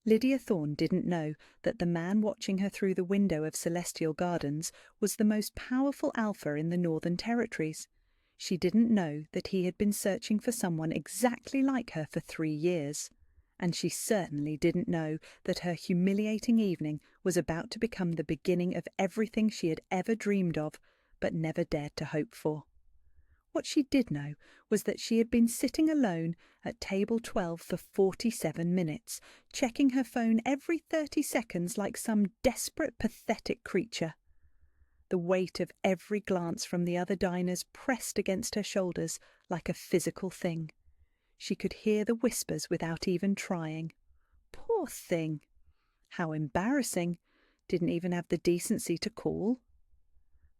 Lydia Thorne didn't know that the man watching her through the window of Celestial Gardens was the most powerful alpha in the Northern Territories. She didn't know that he had been searching for someone exactly like her for 3 years. And she certainly didn't know that her humiliating evening was about to become the beginning of everything she had ever dreamed of, but never dared to hope for. What she did know was that she had been sitting alone at table 12 for 47 minutes, checking her phone every 30 seconds like some desperate, pathetic creature. The weight of every glance from the other diners pressed against her shoulders like a physical thing. She could hear the whispers without even trying. Poor thing! How embarrassing! Didn't even have the decency to call.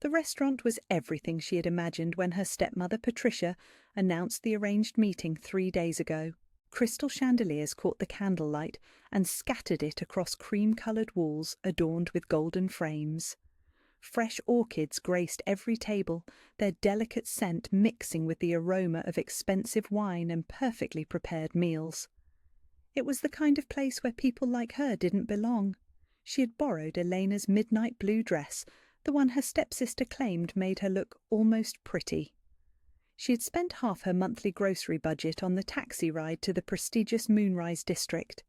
The restaurant was everything she had imagined when her stepmother Patricia announced the arranged meeting 3 days ago. Crystal chandeliers caught the candlelight and scattered it across cream-coloured walls adorned with golden frames. Fresh orchids graced every table, their delicate scent mixing with the aroma of expensive wine and perfectly prepared meals. It was the kind of place where people like her didn't belong. She had borrowed Elena's midnight blue dress, the one her stepsister claimed made her look almost pretty. She had spent half her monthly grocery budget on the taxi ride to the prestigious Moonrise district.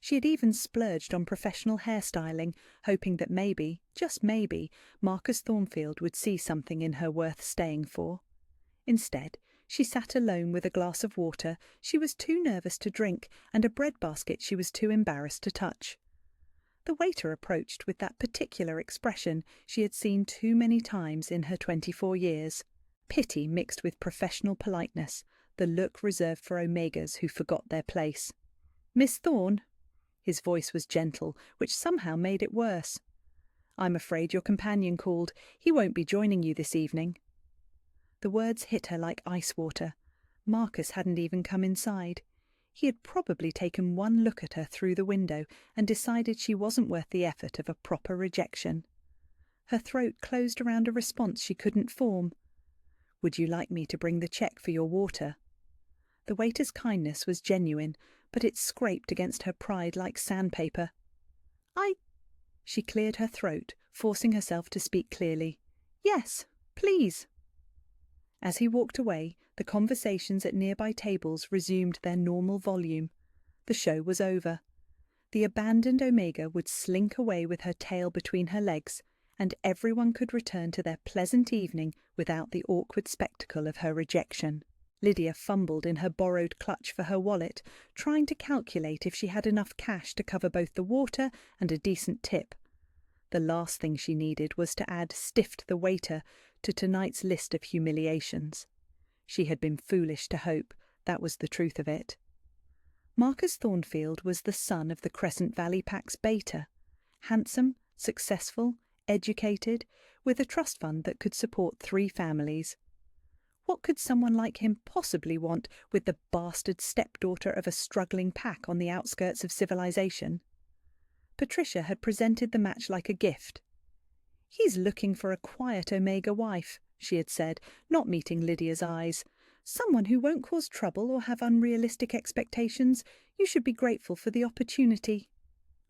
She had even splurged on professional hairstyling, hoping that maybe, just maybe, Marcus Thornfield would see something in her worth staying for. Instead, she sat alone with a glass of water she was too nervous to drink and a breadbasket she was too embarrassed to touch. The waiter approached with that particular expression she had seen too many times in her 24 years. Pity mixed with professional politeness, the look reserved for Omegas who forgot their place. "Miss Thorne?" His voice was gentle, which somehow made it worse. "I'm afraid your companion called. He won't be joining you this evening." The words hit her like ice water. Marcus hadn't even come inside. He had probably taken one look at her through the window and decided she wasn't worth the effort of a proper rejection. Her throat closed around a response she couldn't form. "Would you like me to bring the check for your water?" The waiter's kindness was genuine, but it scraped against her pride like sandpaper. She cleared her throat, forcing herself to speak clearly. "Yes, please." As he walked away, the conversations at nearby tables resumed their normal volume. The show was over. The abandoned Omega would slink away with her tail between her legs, and everyone could return to their pleasant evening without the awkward spectacle of her rejection. Lydia fumbled in her borrowed clutch for her wallet, trying to calculate if she had enough cash to cover both the water and a decent tip. The last thing she needed was to add "stiffed the waiter" to tonight's list of humiliations. She had been foolish to hope, that was the truth of it. Marcus Thornfield was the son of the Crescent Valley Pax Beta. Handsome, successful, educated, with a trust fund that could support 3 families. What could someone like him possibly want with the bastard stepdaughter of a struggling pack on the outskirts of civilization? Patricia had presented the match like a gift. "He's looking for a quiet Omega wife," she had said, not meeting Lydia's eyes. "Someone who won't cause trouble or have unrealistic expectations. You should be grateful for the opportunity."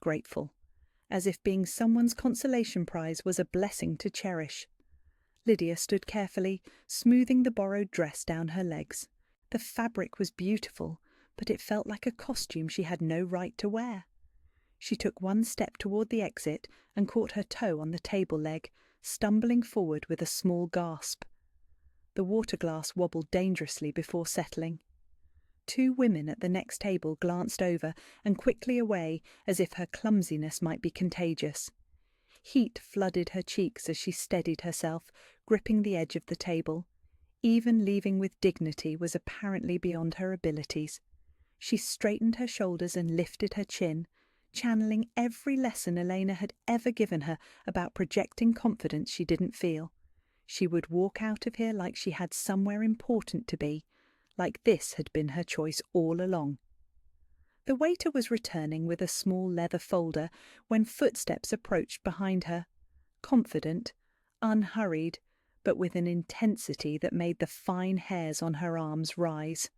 Grateful. As if being someone's consolation prize was a blessing to cherish. Lydia stood carefully, smoothing the borrowed dress down her legs. The fabric was beautiful, but it felt like a costume she had no right to wear. She took one step toward the exit and caught her toe on the table leg, stumbling forward with a small gasp. The water glass wobbled dangerously before settling. 2 women at the next table glanced over and quickly away as if her clumsiness might be contagious. Heat flooded her cheeks as she steadied herself, gripping the edge of the table. Even leaving with dignity was apparently beyond her abilities. She straightened her shoulders and lifted her chin, channeling every lesson Elena had ever given her about projecting confidence she didn't feel. She would walk out of here like she had somewhere important to be, like this had been her choice all along. The waiter was returning with a small leather folder when footsteps approached behind her, confident, unhurried, but with an intensity that made the fine hairs on her arms rise.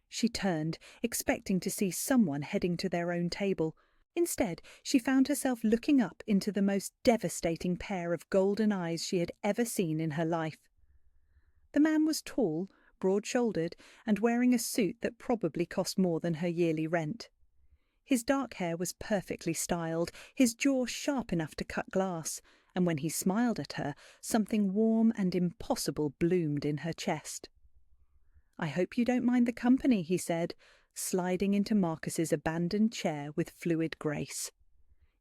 She turned, expecting to see someone heading to their own table, Instead, she found herself looking up into the most devastating pair of golden eyes she had ever seen in her life. The man was tall, broad-shouldered, and wearing a suit that probably cost more than her yearly rent. His dark hair was perfectly styled, his jaw sharp enough to cut glass, and when he smiled at her, something warm and impossible bloomed in her chest. "I hope you don't mind the company," he said, sliding into Marcus's abandoned chair with fluid grace.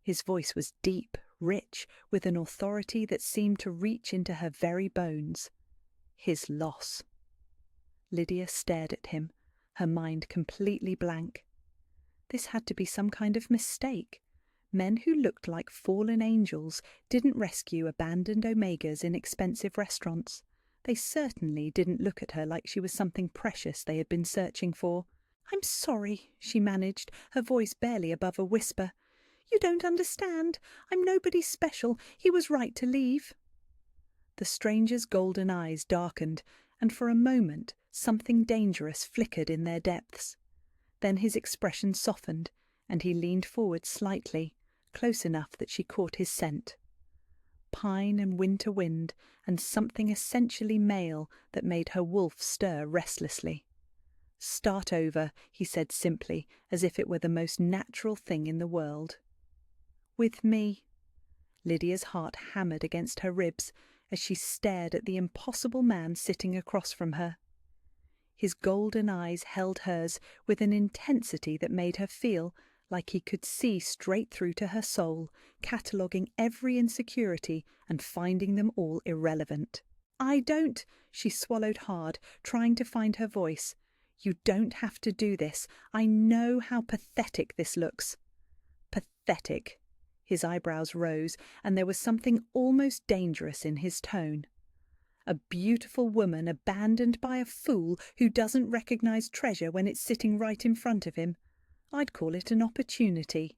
His voice was deep, rich, with an authority that seemed to reach into her very bones. His loss. Lydia stared at him, her mind completely blank. This had to be some kind of mistake. Men who looked like fallen angels didn't rescue abandoned Omegas in expensive restaurants. They certainly didn't look at her like she was something precious they had been searching for. "I'm sorry," she managed, her voice barely above a whisper. "You don't understand. I'm nobody special. He was right to leave." The stranger's golden eyes darkened, and for a moment something dangerous flickered in their depths. Then his expression softened, and he leaned forward slightly, close enough that she caught his scent. Pine and winter wind, and something essentially male that made her wolf stir restlessly. "Start over," he said simply, as if it were the most natural thing in the world. "With me." Lydia's heart hammered against her ribs as she stared at the impossible man sitting across from her. His golden eyes held hers with an intensity that made her feel like he could see straight through to her soul, cataloguing every insecurity and finding them all irrelevant. "I don't—" she swallowed hard, trying to find her voice. "You don't have to do this. I know how pathetic this looks." Pathetic. His eyebrows rose, and there was something almost dangerous in his tone. A beautiful woman abandoned by a fool who doesn't recognize treasure when it's sitting right in front of him. I'd call it an opportunity.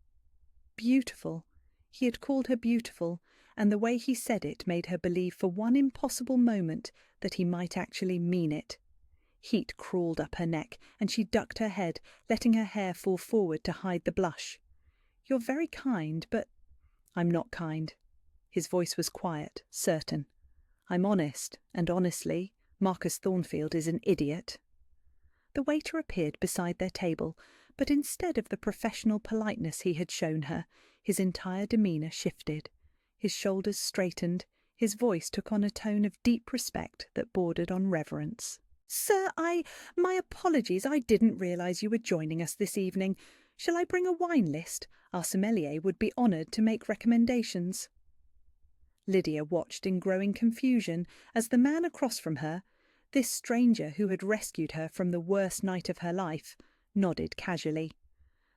Beautiful. He had called her beautiful, and the way he said it made her believe for one impossible moment that he might actually mean it. Heat crawled up her neck, and she ducked her head, letting her hair fall forward to hide the blush. "You're very kind, but—" "I'm not kind." His voice was quiet, certain. "I'm honest, and honestly, Marcus Thornfield is an idiot." The waiter appeared beside their table, but instead of the professional politeness he had shown her, his entire demeanour shifted. His shoulders straightened, his voice took on a tone of deep respect that bordered on reverence. "Sir, my apologies, I didn't realise you were joining us this evening. Shall I bring a wine list? Our sommelier would be honoured to make recommendations." Lydia watched in growing confusion as the man across from her, this stranger who had rescued her from the worst night of her life, nodded casually.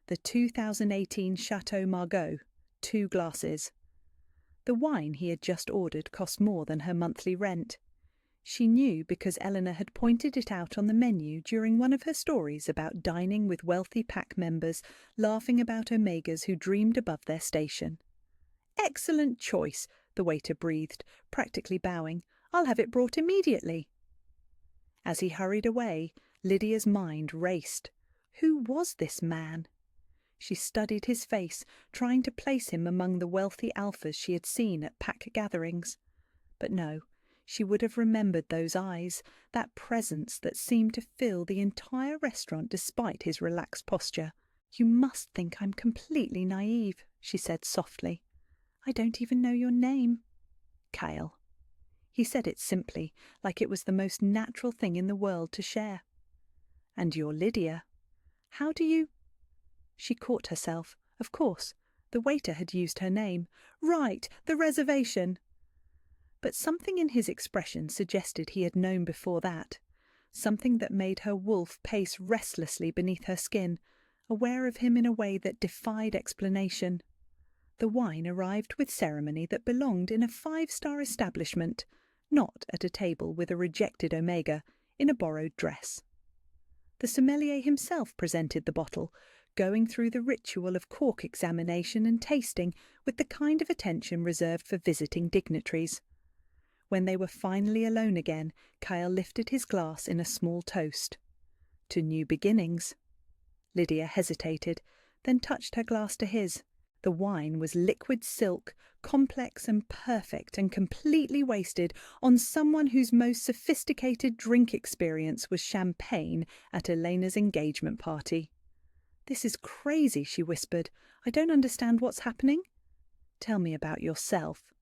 The 2018 Chateau Margaux, 2 glasses. The wine he had just ordered cost more than her monthly rent. She knew because Eleanor had pointed it out on the menu during one of her stories about dining with wealthy pack members, laughing about Omegas who dreamed above their station. "Excellent choice," the waiter breathed, practically bowing. "I'll have it brought immediately." As he hurried away, Lydia's mind raced. Who was this man? She studied his face, trying to place him among the wealthy alphas she had seen at pack gatherings. But no, she would have remembered those eyes, that presence that seemed to fill the entire restaurant despite his relaxed posture. "You must think I'm completely naive," she said softly. "I don't even know your name." "Kyle." He said it simply, like it was the most natural thing in the world to share. "And you're Lydia. How do you—" She caught herself. Of course, the waiter had used her name. Right, the reservation. But something in his expression suggested he had known before that. Something that made her wolf pace restlessly beneath her skin, aware of him in a way that defied explanation. The wine arrived with ceremony that belonged in a 5-star establishment, not at a table with a rejected Omega in a borrowed dress. The sommelier himself presented the bottle, going through the ritual of cork examination and tasting with the kind of attention reserved for visiting dignitaries. When they were finally alone again, Kyle lifted his glass in a small toast. "To new beginnings." Lydia hesitated, then touched her glass to his. The wine was liquid silk, complex and perfect, and completely wasted on someone whose most sophisticated drink experience was champagne at Elena's engagement party. "This is crazy," she whispered. "I don't understand what's happening." "Tell me about yourself."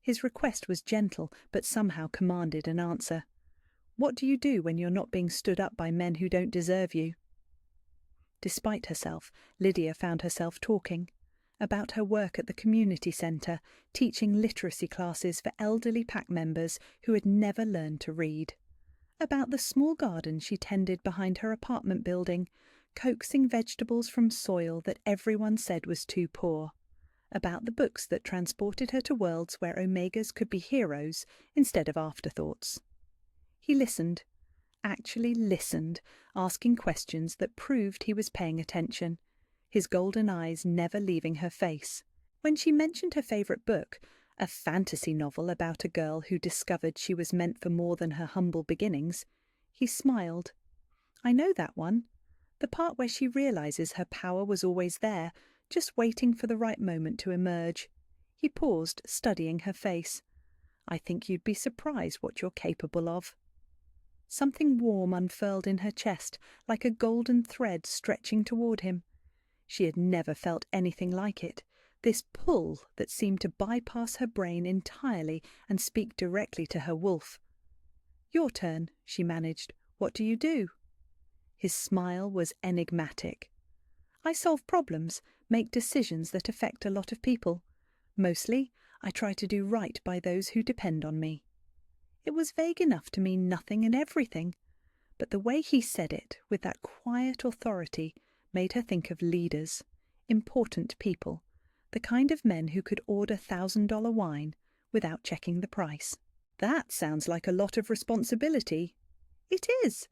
His request was gentle, but somehow commanded an answer. "What do you do when you're not being stood up by men who don't deserve you?" Despite herself, Lydia found herself talking about her work at the community centre, teaching literacy classes for elderly pack members who had never learned to read. About the small garden she tended behind her apartment building, coaxing vegetables from soil that everyone said was too poor. About the books that transported her to worlds where omegas could be heroes instead of afterthoughts. He listened, actually listened, asking questions that proved he was paying attention, his golden eyes never leaving her face. When she mentioned her favourite book, a fantasy novel about a girl who discovered she was meant for more than her humble beginnings, he smiled. "I know that one. The part where she realises her power was always there, just waiting for the right moment to emerge." He paused, studying her face. "I think you'd be surprised what you're capable of." Something warm unfurled in her chest, like a golden thread stretching toward him. She had never felt anything like it, this pull that seemed to bypass her brain entirely and speak directly to her wolf. "Your turn," she managed. "What do you do?" His smile was enigmatic. "I solve problems, make decisions that affect a lot of people. Mostly, I try to do right by those who depend on me." It was vague enough to mean nothing and everything, but the way he said it, with that quiet authority, made her think of leaders, important people, the kind of men who could order $1,000 wine without checking the price. "That sounds like a lot of responsibility." "It is."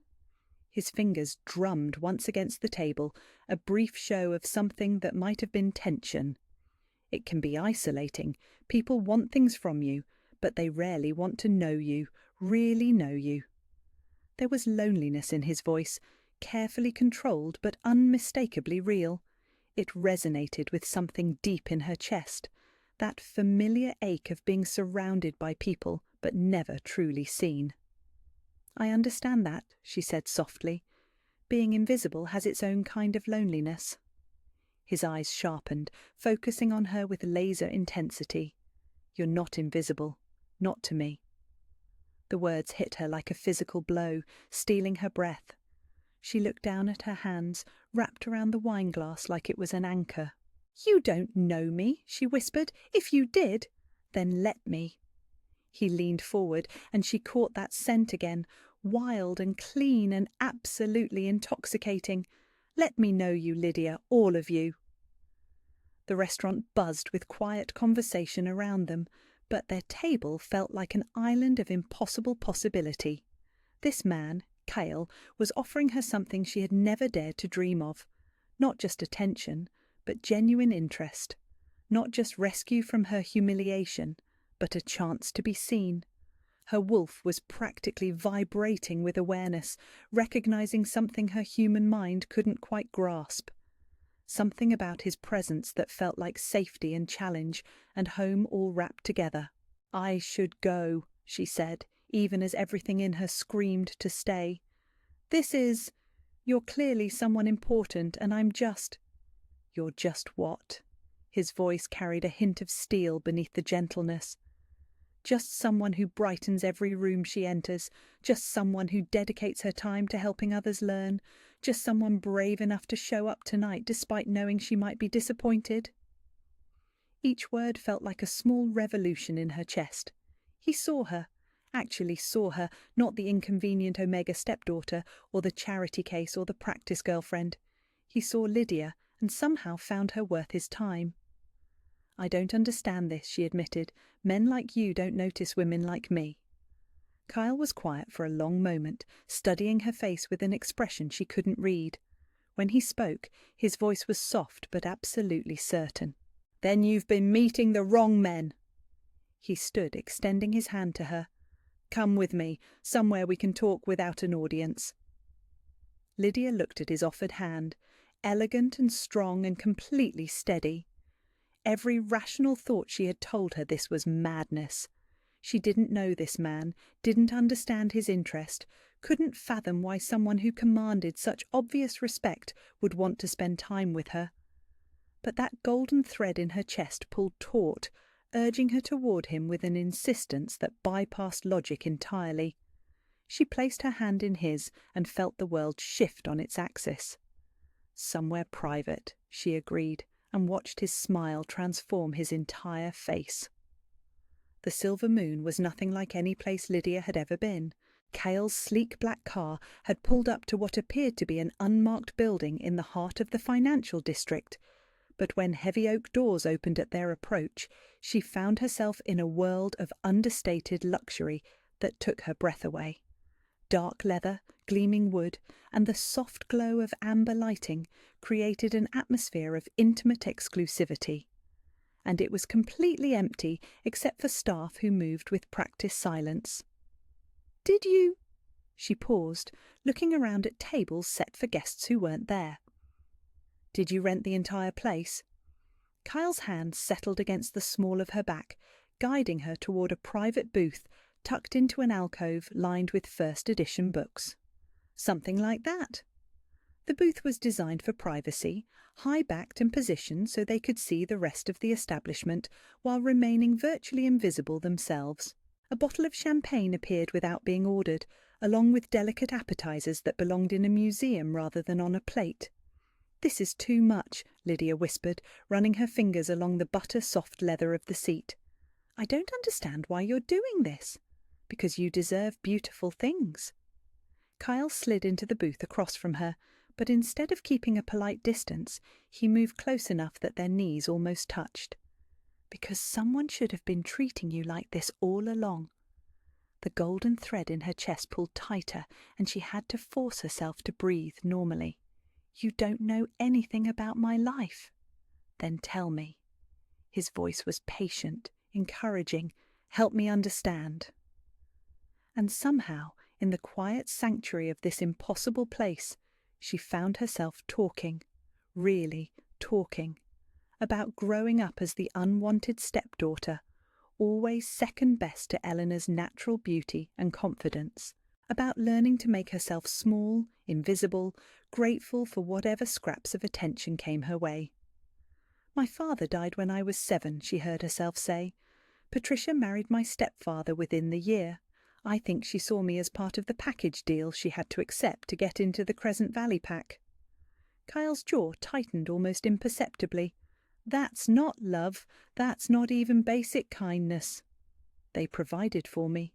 His fingers drummed once against the table, a brief show of something that might have been tension. "It can be isolating. People want things from you, but they rarely want to know you, really know you." There was loneliness in his voice, carefully controlled but unmistakably real. It resonated with something deep in her chest, that familiar ache of being surrounded by people but never truly seen. "I understand that," she said softly. "Being invisible has its own kind of loneliness." His eyes sharpened, focusing on her with laser intensity. "You're not invisible. Not to me." The words hit her like a physical blow, stealing her breath. She looked down at her hands, wrapped around the wine glass like it was an anchor. "You don't know me," she whispered. "If you did, then let me." He leaned forward, and she caught that scent again, wild and clean and absolutely intoxicating. "Let me know you, Lydia, all of you." The restaurant buzzed with quiet conversation around them, but their table felt like an island of impossible possibility. This man, Kyle, was offering her something she had never dared to dream of. Not just attention, but genuine interest. Not just rescue from her humiliation, but a chance to be seen. Her wolf was practically vibrating with awareness, recognizing something her human mind couldn't quite grasp. Something about his presence that felt like safety and challenge, and home all wrapped together. "I should go," she said, even as everything in her screamed to stay. You're clearly someone important, and I'm just—" "You're just what?" His voice carried a hint of steel beneath the gentleness. "Just someone who brightens every room she enters, just someone who dedicates her time to helping others learn, just someone brave enough to show up tonight despite knowing she might be disappointed." Each word felt like a small revolution in her chest. He saw her, actually saw her, not the inconvenient Omega stepdaughter, or the charity case, or the practice girlfriend. He saw Lydia, and somehow found her worth his time. "I don't understand this," she admitted. "Men like you don't notice women like me." Kyle was quiet for a long moment, studying her face with an expression she couldn't read. When he spoke, his voice was soft but absolutely certain. "Then you've been meeting the wrong men." He stood, extending his hand to her. "Come with me, somewhere we can talk without an audience." Lydia looked at his offered hand, elegant and strong and completely steady. Every rational thought she had told her this was madness. She didn't know this man, didn't understand his interest, couldn't fathom why someone who commanded such obvious respect would want to spend time with her. But that golden thread in her chest pulled taut, urging her toward him with an insistence that bypassed logic entirely. She placed her hand in his and felt the world shift on its axis. "Somewhere private," she agreed, and watched his smile transform his entire face. The Silver Moon was nothing like any place Lydia had ever been. Cale's sleek black car had pulled up to what appeared to be an unmarked building in the heart of the financial district, but when heavy oak doors opened at their approach, she found herself in a world of understated luxury that took her breath away. Dark leather, gleaming wood, and the soft glow of amber lighting created an atmosphere of intimate exclusivity. And it was completely empty except for staff who moved with practiced silence. "Did you—" She paused, looking around at tables set for guests who weren't there. "Did you rent the entire place?" Kyle's hand settled against the small of her back, guiding her toward a private booth tucked into an alcove lined with first edition books. "Something like that." The booth was designed for privacy, high-backed and positioned so they could see the rest of the establishment while remaining virtually invisible themselves. A bottle of champagne appeared without being ordered, along with delicate appetizers that belonged in a museum rather than on a plate. "This is too much," Lydia whispered, running her fingers along the butter-soft leather of the seat. "I don't understand why you're doing this." "Because you deserve beautiful things." Kyle slid into the booth across from her, but instead of keeping a polite distance, he moved close enough that their knees almost touched. "Because someone should have been treating you like this all along." The golden thread in her chest pulled tighter, and she had to force herself to breathe normally. "You don't know anything about my life." "Then tell me." His voice was patient, encouraging. "Help me understand." And somehow, in the quiet sanctuary of this impossible place, she found herself talking, really talking, about growing up as the unwanted stepdaughter, always second best to Eleanor's natural beauty and confidence, about learning to make herself small, invisible, grateful for whatever scraps of attention came her way. "My father died when I was 7, she heard herself say. Patricia married my stepfather within the year. I think she saw me as part of the package deal she had to accept to get into the Crescent Valley pack." Kyle's jaw tightened almost imperceptibly. "That's not love. That's not even basic kindness." "They provided for me."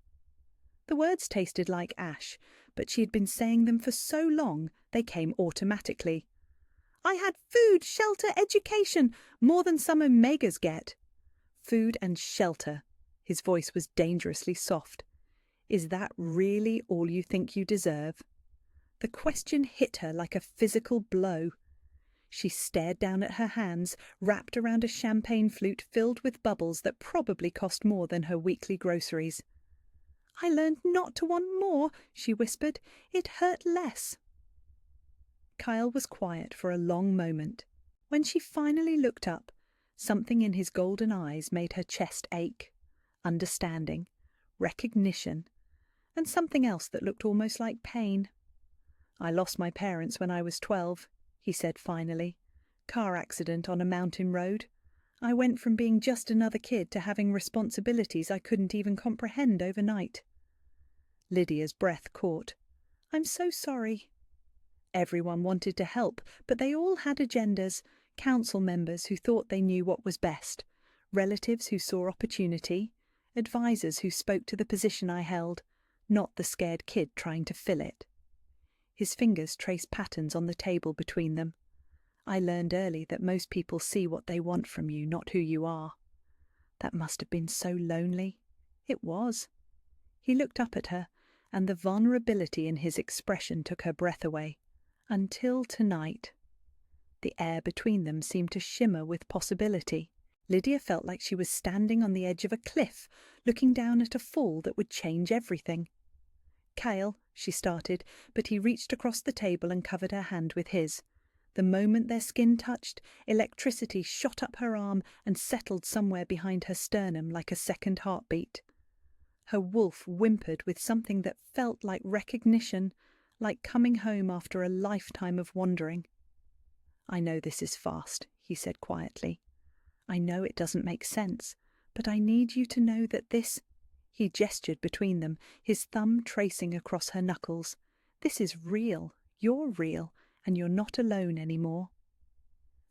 The words tasted like ash, but she had been saying them for so long they came automatically. "I had food, shelter, education, more than some Omegas get." "Food and shelter." His voice was dangerously soft. "Is that really all you think you deserve?" The question hit her like a physical blow. She stared down at her hands, wrapped around a champagne flute filled with bubbles that probably cost more than her weekly groceries. "I learned not to want more," she whispered. "It hurt less." Kyle was quiet for a long moment. When she finally looked up, something in his golden eyes made her chest ache. Understanding, recognition, and something else that looked almost like pain. "I lost my parents when I was 12, he said finally. "Car accident on a mountain road. I went from being just another kid to having responsibilities I couldn't even comprehend overnight." Lydia's breath caught. "I'm so sorry." Everyone wanted to help, but they all had agendas. Council members who thought they knew what was best, relatives who saw opportunity, advisors who spoke to the position I held, not the scared kid trying to fill it. His fingers traced patterns on the table between them. "I learned early that most people see what they want from you, not who you are." That must have been so lonely. It was. He looked up at her, and the vulnerability in his expression took her breath away. Until tonight. The air between them seemed to shimmer with possibility. Lydia felt like she was standing on the edge of a cliff, looking down at a fall that would change everything. "Kyle," she started, but he reached across the table and covered her hand with his. The moment their skin touched, electricity shot up her arm and settled somewhere behind her sternum like a second heartbeat. Her wolf whimpered with something that felt like recognition, like coming home after a lifetime of wandering. "I know this is fast," he said quietly. "I know it doesn't make sense, but I need you to know that this—" He gestured between them, his thumb tracing across her knuckles. "This is real. You're real, and you're not alone anymore."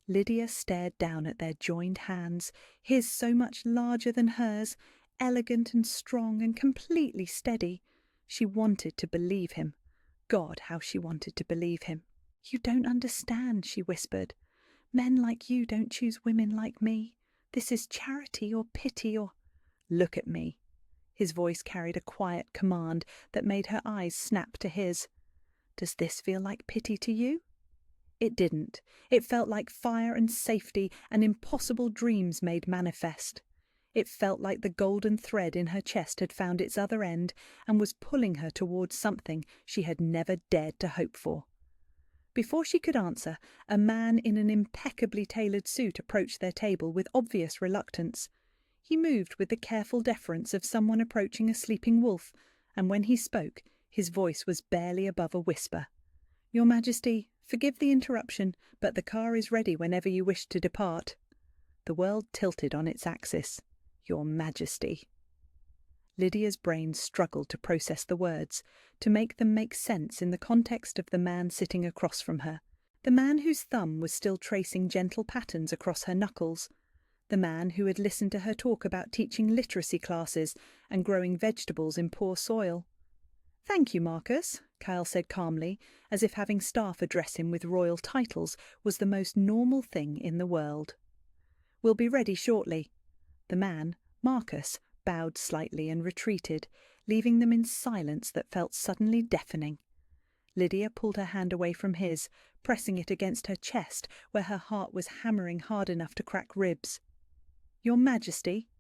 Lydia stared down at their joined hands, his so much larger than hers, elegant and strong and completely steady. She wanted to believe him. God, how she wanted to believe him. "You don't understand," she whispered. "Men like you don't choose women like me. This is charity or pity or—" "Look at me." His voice carried a quiet command that made her eyes snap to his. "Does this feel like pity to you?" It didn't. It felt like fire and safety and impossible dreams made manifest. It felt like the golden thread in her chest had found its other end and was pulling her towards something she had never dared to hope for. Before she could answer, a man in an impeccably tailored suit approached their table with obvious reluctance. He moved with the careful deference of someone approaching a sleeping wolf, and when he spoke, his voice was barely above a whisper. "Your Majesty, forgive the interruption, but the car is ready whenever you wish to depart." The world tilted on its axis. "Your Majesty." Lydia's brain struggled to process the words, to make them make sense in the context of the man sitting across from her, the man whose thumb was still tracing gentle patterns across her knuckles, the man who had listened to her talk about teaching literacy classes and growing vegetables in poor soil. "Thank you, Marcus," Kyle said calmly, as if having staff address him with royal titles was the most normal thing in the world. "We'll be ready shortly." The man, Marcus, bowed slightly and retreated, leaving them in silence that felt suddenly deafening. Lydia pulled her hand away from his, pressing it against her chest where her heart was hammering hard enough to crack ribs. "Your Majesty?"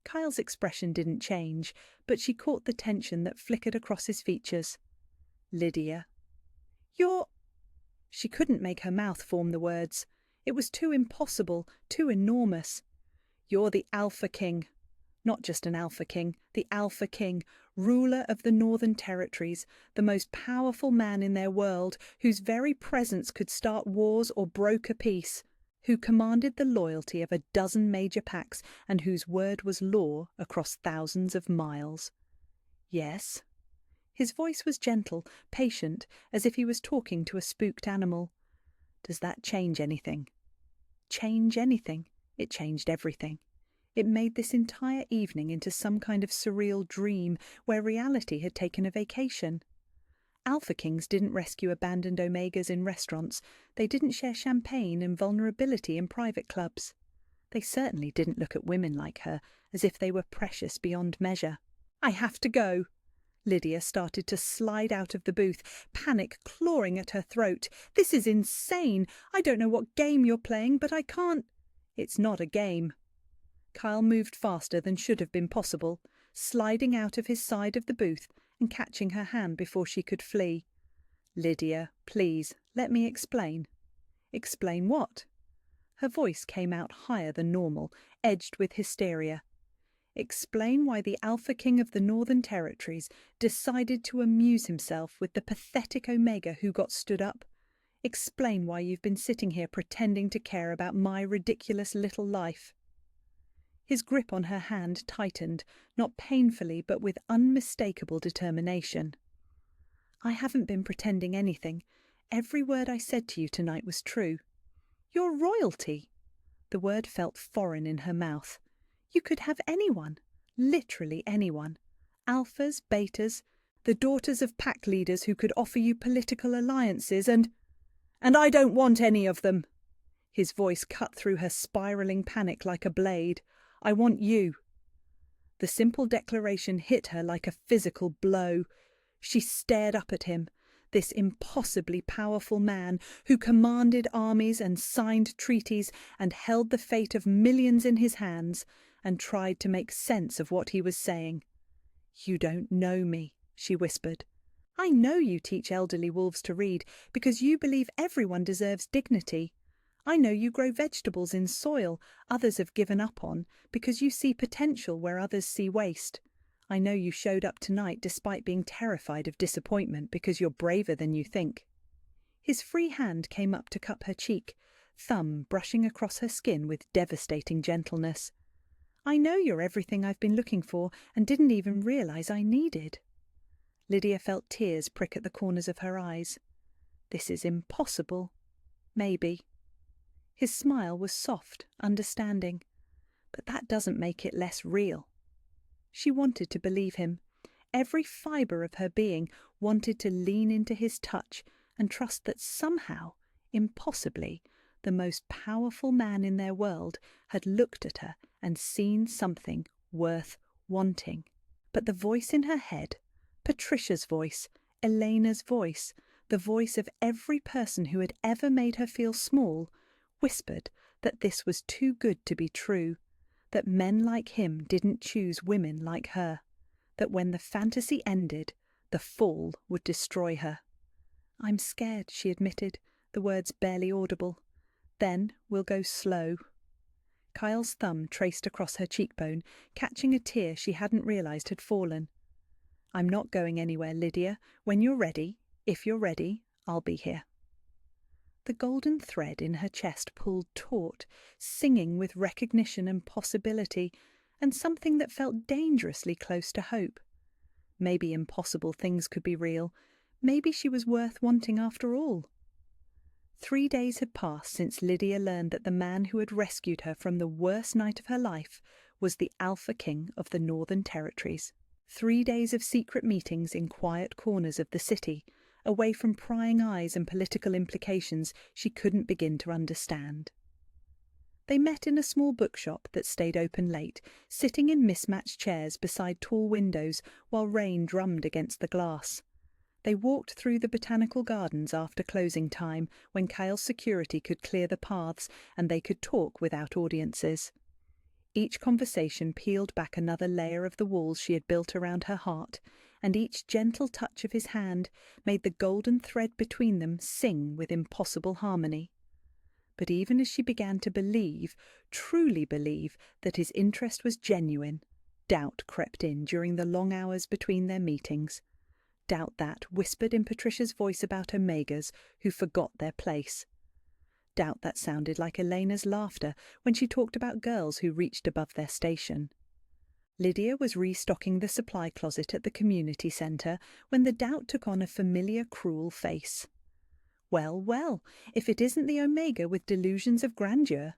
Kyle's expression didn't change, but she caught the tension that flickered across his features. "Lydia." "You're—" She couldn't make her mouth form the words. It was too impossible, too enormous. "You're the Alpha King." Not just an Alpha King, the Alpha King, ruler of the Northern Territories, the most powerful man in their world, whose very presence could start wars or broker peace, who commanded the loyalty of a dozen major packs and whose word was law across thousands of miles. "Yes." His voice was gentle, patient, as if he was talking to a spooked animal. "Does that change anything?" Change anything? It changed everything. It made this entire evening into some kind of surreal dream where reality had taken a vacation. Alpha Kings didn't rescue abandoned Omegas in restaurants. They didn't share champagne and vulnerability in private clubs. They certainly didn't look at women like her as if they were precious beyond measure. "I have to go." Lydia started to slide out of the booth, panic clawing at her throat. "This is insane. I don't know what game you're playing, but I can't—" "It's not a game." Kyle moved faster than should have been possible, sliding out of his side of the booth and catching her hand before she could flee. "Lydia, please, let me explain." "Explain what?" Her voice came out higher than normal, edged with hysteria. "Explain why the Alpha King of the Northern Territories decided to amuse himself with the pathetic Omega who got stood up. Explain why you've been sitting here pretending to care about my ridiculous little life." His grip on her hand tightened, not painfully but with unmistakable determination. "I haven't been pretending anything. Every word I said to you tonight was true." "You're royalty." The word felt foreign in her mouth. "You could have anyone, literally anyone. Alphas, betas, the daughters of pack leaders who could offer you political alliances and I don't want any of them." His voice cut through her spiraling panic like a blade. "I want you." The simple declaration hit her like a physical blow. She stared up at him, this impossibly powerful man who commanded armies and signed treaties and held the fate of millions in his hands, and tried to make sense of what he was saying. "You don't know me," she whispered. I know you teach elderly wolves to read because you believe everyone deserves dignity. I know you grow vegetables in soil others have given up on because you see potential where others see waste. I know you showed up tonight despite being terrified of disappointment because you're braver than you think. His free hand came up to cup her cheek, thumb brushing across her skin with devastating gentleness. I know you're everything I've been looking for and didn't even realize I needed. Lydia felt tears prick at the corners of her eyes. This is impossible. Maybe. His smile was soft, understanding. But that doesn't make it less real. She wanted to believe him. Every fibre of her being wanted to lean into his touch and trust that somehow, impossibly, the most powerful man in their world had looked at her and seen something worth wanting. But the voice in her head, Patricia's voice, Elena's voice, the voice of every person who had ever made her feel small, whispered that this was too good to be true, that men like him didn't choose women like her, that when the fantasy ended, the fall would destroy her. I'm scared, she admitted, the words barely audible. Then we'll go slow. Kyle's thumb traced across her cheekbone, catching a tear she hadn't realized had fallen. I'm not going anywhere, Lydia. When you're ready, if you're ready, I'll be here. The golden thread in her chest pulled taut, singing with recognition and possibility, and something that felt dangerously close to hope. Maybe impossible things could be real. Maybe she was worth wanting after all. 3 days had passed since Lydia learned that the man who had rescued her from the worst night of her life was the Alpha King of the Northern Territories. 3 days of secret meetings in quiet corners of the city, away from prying eyes and political implications she couldn't begin to understand. They met in a small bookshop that stayed open late, sitting in mismatched chairs beside tall windows while rain drummed against the glass. They walked through the botanical gardens after closing time, when Kyle's security could clear the paths and they could talk without audiences. Each conversation peeled back another layer of the walls she had built around her heart, and each gentle touch of his hand made the golden thread between them sing with impossible harmony. But even as she began to believe, truly believe, that his interest was genuine, doubt crept in during the long hours between their meetings. Doubt that whispered in Patricia's voice about omegas who forgot their place. Doubt that sounded like Elena's laughter when she talked about girls who reached above their station. Lydia was restocking the supply closet at the community centre when the doubt took on a familiar, cruel face. Well, well, if it isn't the Omega with delusions of grandeur.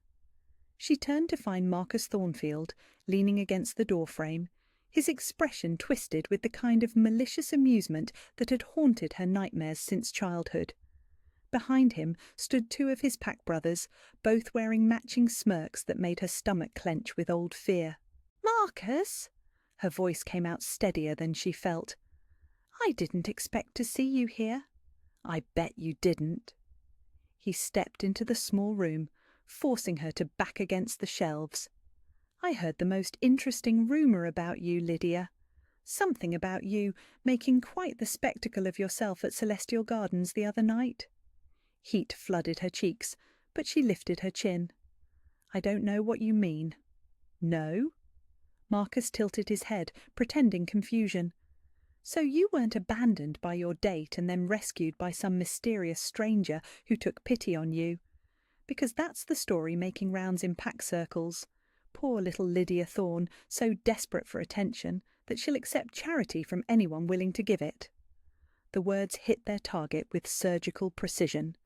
She turned to find Marcus Thornfield, leaning against the doorframe, his expression twisted with the kind of malicious amusement that had haunted her nightmares since childhood. Behind him stood 2 of his pack brothers, both wearing matching smirks that made her stomach clench with old fear. "Marcus!" Her voice came out steadier than she felt. "I didn't expect to see you here." "I bet you didn't." He stepped into the small room, forcing her to back against the shelves. "I heard the most interesting rumour about you, Lydia. Something about you making quite the spectacle of yourself at Celestial Gardens the other night." Heat flooded her cheeks, but she lifted her chin. "I don't know what you mean." "No?" Marcus tilted his head, pretending confusion. "So you weren't abandoned by your date and then rescued by some mysterious stranger who took pity on you? Because that's the story making rounds in pack circles. Poor little Lydia Thorne, so desperate for attention that she'll accept charity from anyone willing to give it." The words hit their target with surgical precision.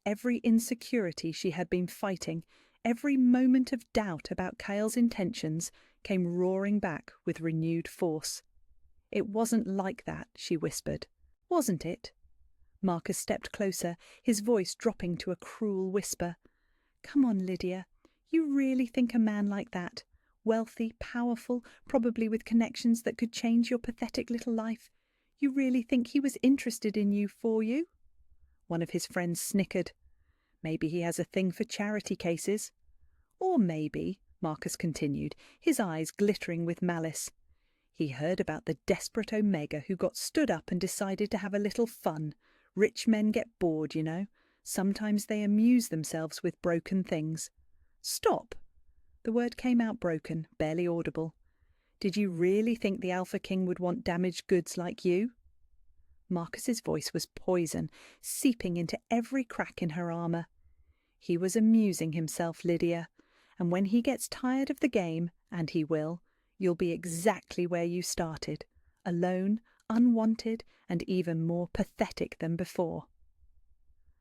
Every insecurity she had been fighting, every moment of doubt about Kyle's intentions, came roaring back with renewed force. "It wasn't like that," she whispered. "Wasn't it?" Marcus stepped closer, his voice dropping to a cruel whisper. "Come on, Lydia. You really think a man like that, wealthy, powerful, probably with connections that could change your pathetic little life, you really think he was interested in you for you?" One of his friends snickered. "Maybe he has a thing for charity cases." "Or maybe," Marcus continued, his eyes glittering with malice, He heard about the desperate Omega who got stood up and decided to have a little fun. Rich men get bored, you know. Sometimes they amuse themselves with broken things. Stop! The word came out broken, barely audible. Did you really think the Alpha King would want damaged goods like you? Marcus's voice was poison, seeping into every crack in her armour. He was amusing himself, Lydia, and when he gets tired of the game, and he will, you'll be exactly where you started, alone, unwanted, and even more pathetic than before.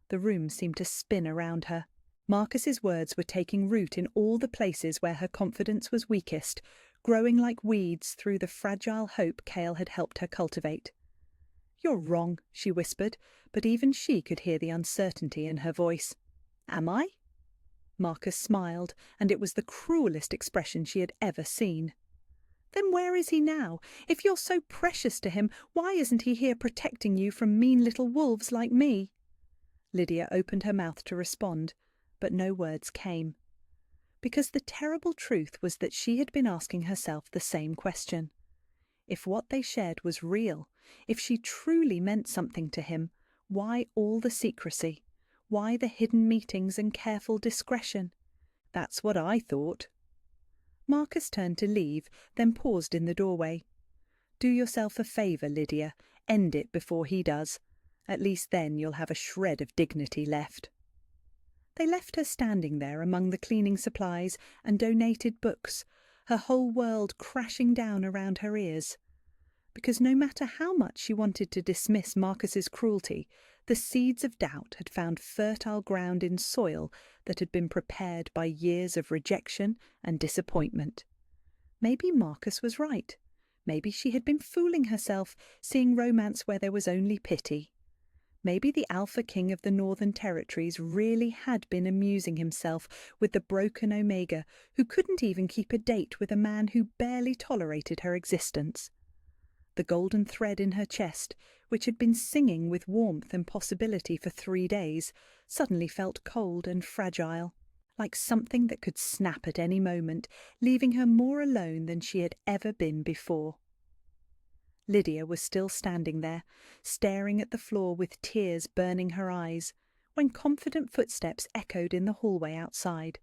The room seemed to spin around her. Marcus's words were taking root in all the places where her confidence was weakest, growing like weeds through the fragile hope Cale had helped her cultivate. "You're wrong," she whispered, but even she could hear the uncertainty in her voice. "Am I?" Marcus smiled, and it was the cruelest expression she had ever seen. "Then where is he now? If you're so precious to him, why isn't he here protecting you from mean little wolves like me?" Lydia opened her mouth to respond, but no words came. Because the terrible truth was that she had been asking herself the same question. If what they shared was real, if she truly meant something to him, why all the secrecy? Why the hidden meetings and careful discretion? "That's what I thought." Marcus turned to leave, then paused in the doorway. "Do yourself a favour, Lydia. End it before he does. At least then you'll have a shred of dignity left." They left her standing there among the cleaning supplies and donated books, her whole world crashing down around her ears. Because no matter how much she wanted to dismiss Marcus's cruelty, the seeds of doubt had found fertile ground in soil that had been prepared by years of rejection and disappointment. Maybe Marcus was right. Maybe she had been fooling herself, seeing romance where there was only pity. Maybe the Alpha King of the Northern Territories really had been amusing himself with the broken Omega, who couldn't even keep a date with a man who barely tolerated her existence. The golden thread in her chest, which had been singing with warmth and possibility for 3 days, suddenly felt cold and fragile, like something that could snap at any moment, leaving her more alone than she had ever been before. Lydia was still standing there, staring at the floor with tears burning her eyes, when confident footsteps echoed in the hallway outside.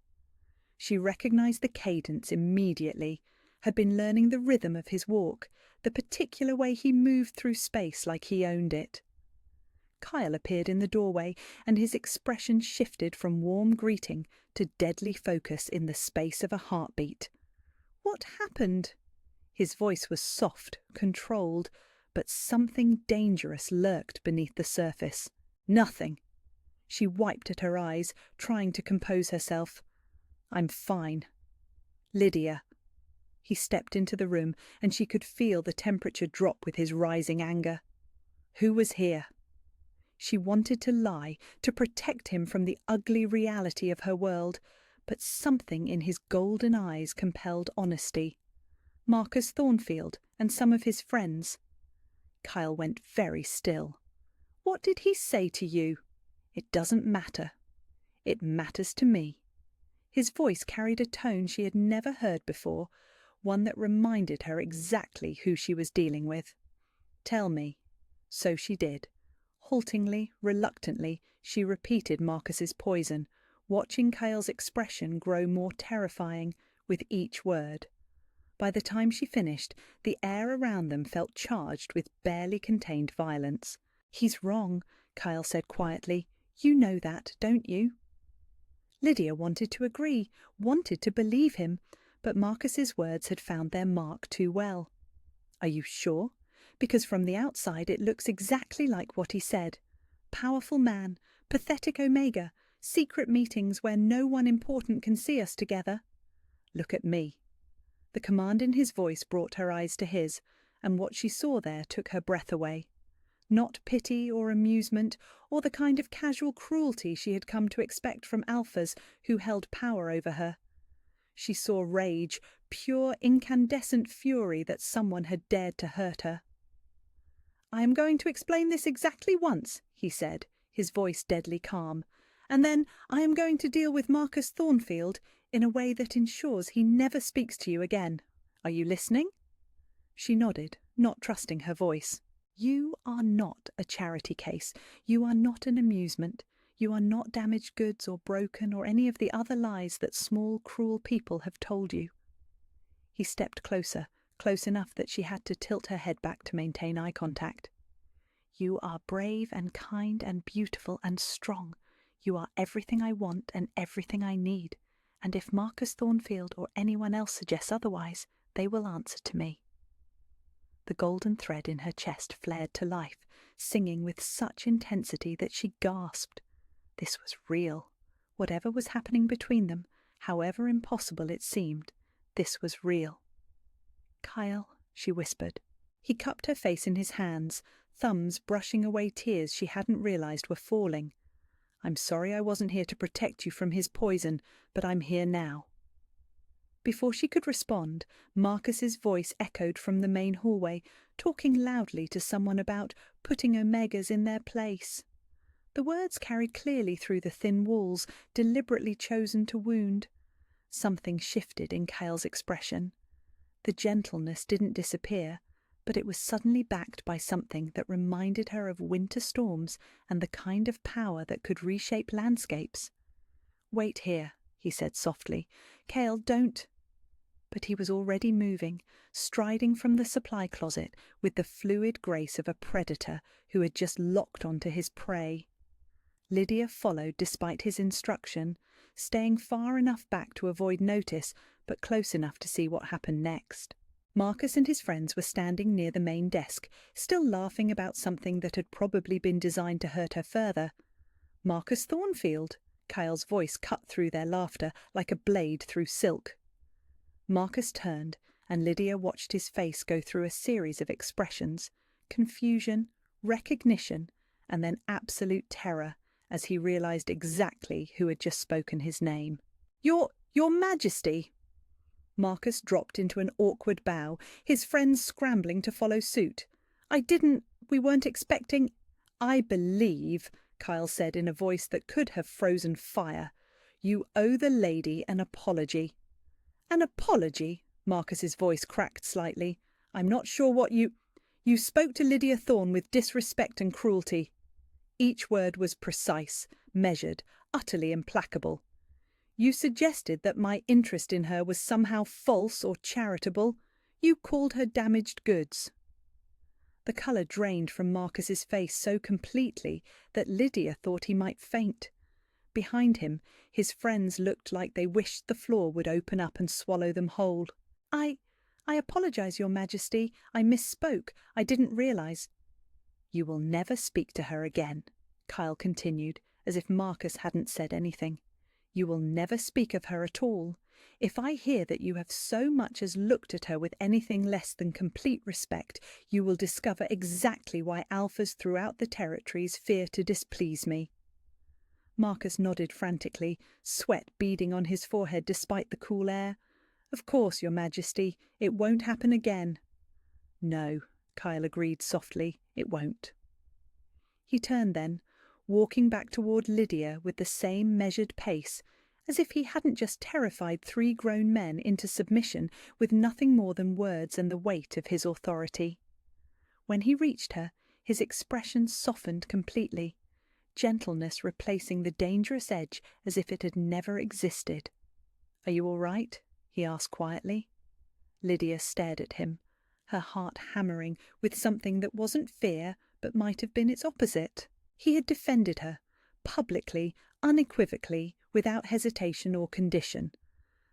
She recognized the cadence immediately, had been learning the rhythm of his walk, the particular way he moved through space like he owned it. Kyle appeared in the doorway, and his expression shifted from warm greeting to deadly focus in the space of a heartbeat. "What happened?" His voice was soft, controlled, but something dangerous lurked beneath the surface. "Nothing." She wiped at her eyes, trying to compose herself. "I'm fine." "Lydia." He stepped into the room, and she could feel the temperature drop with his rising anger. "Who was here?" She wanted to lie, to protect him from the ugly reality of her world, but something in his golden eyes compelled honesty. "Marcus Thornfield and some of his friends." Kyle went very still. "What did he say to you?" "It doesn't matter." "It matters to me." His voice carried a tone she had never heard before, one that reminded her exactly who she was dealing with. "Tell me." So she did. Haltingly, reluctantly, she repeated Marcus's poison, watching Kyle's expression grow more terrifying with each word. By the time she finished, the air around them felt charged with barely contained violence. "He's wrong," Kyle said quietly. "You know that, don't you?" Lydia wanted to agree, wanted to believe him, but Marcus's words had found their mark too well. "Are you sure? Because from the outside it looks exactly like what he said. Powerful man, pathetic Omega, secret meetings where no one important can see us together. Look at me." The command in his voice brought her eyes to his, and what she saw there took her breath away. Not pity or amusement, or the kind of casual cruelty she had come to expect from alphas who held power over her. She saw rage, pure incandescent fury that someone had dared to hurt her. "I am going to explain this exactly once," he said, his voice deadly calm, "and then I am going to deal with Marcus Thornfield in a way that ensures he never speaks to you again. Are you listening?" She nodded, not trusting her voice. "You are not a charity case. You are not an amusement. You are not damaged goods or broken or any of the other lies that small, cruel people have told you." He stepped closer, close enough that she had to tilt her head back to maintain eye contact. "You are brave and kind and beautiful and strong. You are everything I want and everything I need. And if Marcus Thornfield or anyone else suggests otherwise, they will answer to me." The golden thread in her chest flared to life, singing with such intensity that she gasped. This was real. Whatever was happening between them, however impossible it seemed, this was real. "Kyle," she whispered. He cupped her face in his hands, thumbs brushing away tears she hadn't realized were falling. "I'm sorry I wasn't here to protect you from his poison, but I'm here now." Before she could respond, Marcus's voice echoed from the main hallway, talking loudly to someone about putting omegas in their place. The words carried clearly through the thin walls, deliberately chosen to wound. Something shifted in Kyle's expression. The gentleness didn't disappear, but it was suddenly backed by something that reminded her of winter storms and the kind of power that could reshape landscapes. "Wait here," he said softly. "Kyle, don't—" But he was already moving, striding from the supply closet with the fluid grace of a predator who had just locked onto his prey. Lydia followed despite his instruction, staying far enough back to avoid notice, but close enough to see what happened next. Marcus and his friends were standing near the main desk, still laughing about something that had probably been designed to hurt her further. "Marcus Thornfield!" Kyle's voice cut through their laughter like a blade through silk. Marcus turned, and Lydia watched his face go through a series of expressions: confusion, recognition, and then absolute terror as he realized exactly who had just spoken his name. Your Majesty!" Marcus dropped into an awkward bow, his friends scrambling to follow suit. We weren't expecting—" "I believe," Kyle said in a voice that could have frozen fire, "you owe the lady an apology." "An apology?" Marcus's voice cracked slightly. "I'm not sure what you—" "You spoke to Lydia Thorne with disrespect and cruelty." Each word was precise, measured, utterly implacable. "You suggested that my interest in her was somehow false or charitable. You called her damaged goods." The colour drained from Marcus's face so completely that Lydia thought he might faint. Behind him, his friends looked like they wished the floor would open up and swallow them whole. I apologize, Your Majesty. I misspoke. I didn't realize." "You will never speak to her again," Kyle continued, as if Marcus hadn't said anything. "You will never speak of her at all. If I hear that you have so much as looked at her with anything less than complete respect, you will discover exactly why alphas throughout the territories fear to displease me." Marcus nodded frantically, sweat beading on his forehead despite the cool air. "Of course, Your Majesty, it won't happen again." "No," Kyle agreed softly, "it won't." He turned then, walking back toward Lydia with the same measured pace, as if he hadn't just terrified 3 grown men into submission with nothing more than words and the weight of his authority. When he reached her, his expression softened completely, gentleness replacing the dangerous edge as if it had never existed. "Are you all right?" he asked quietly. Lydia stared at him, her heart hammering with something that wasn't fear but might have been its opposite. He had defended her, publicly, unequivocally, without hesitation or condition.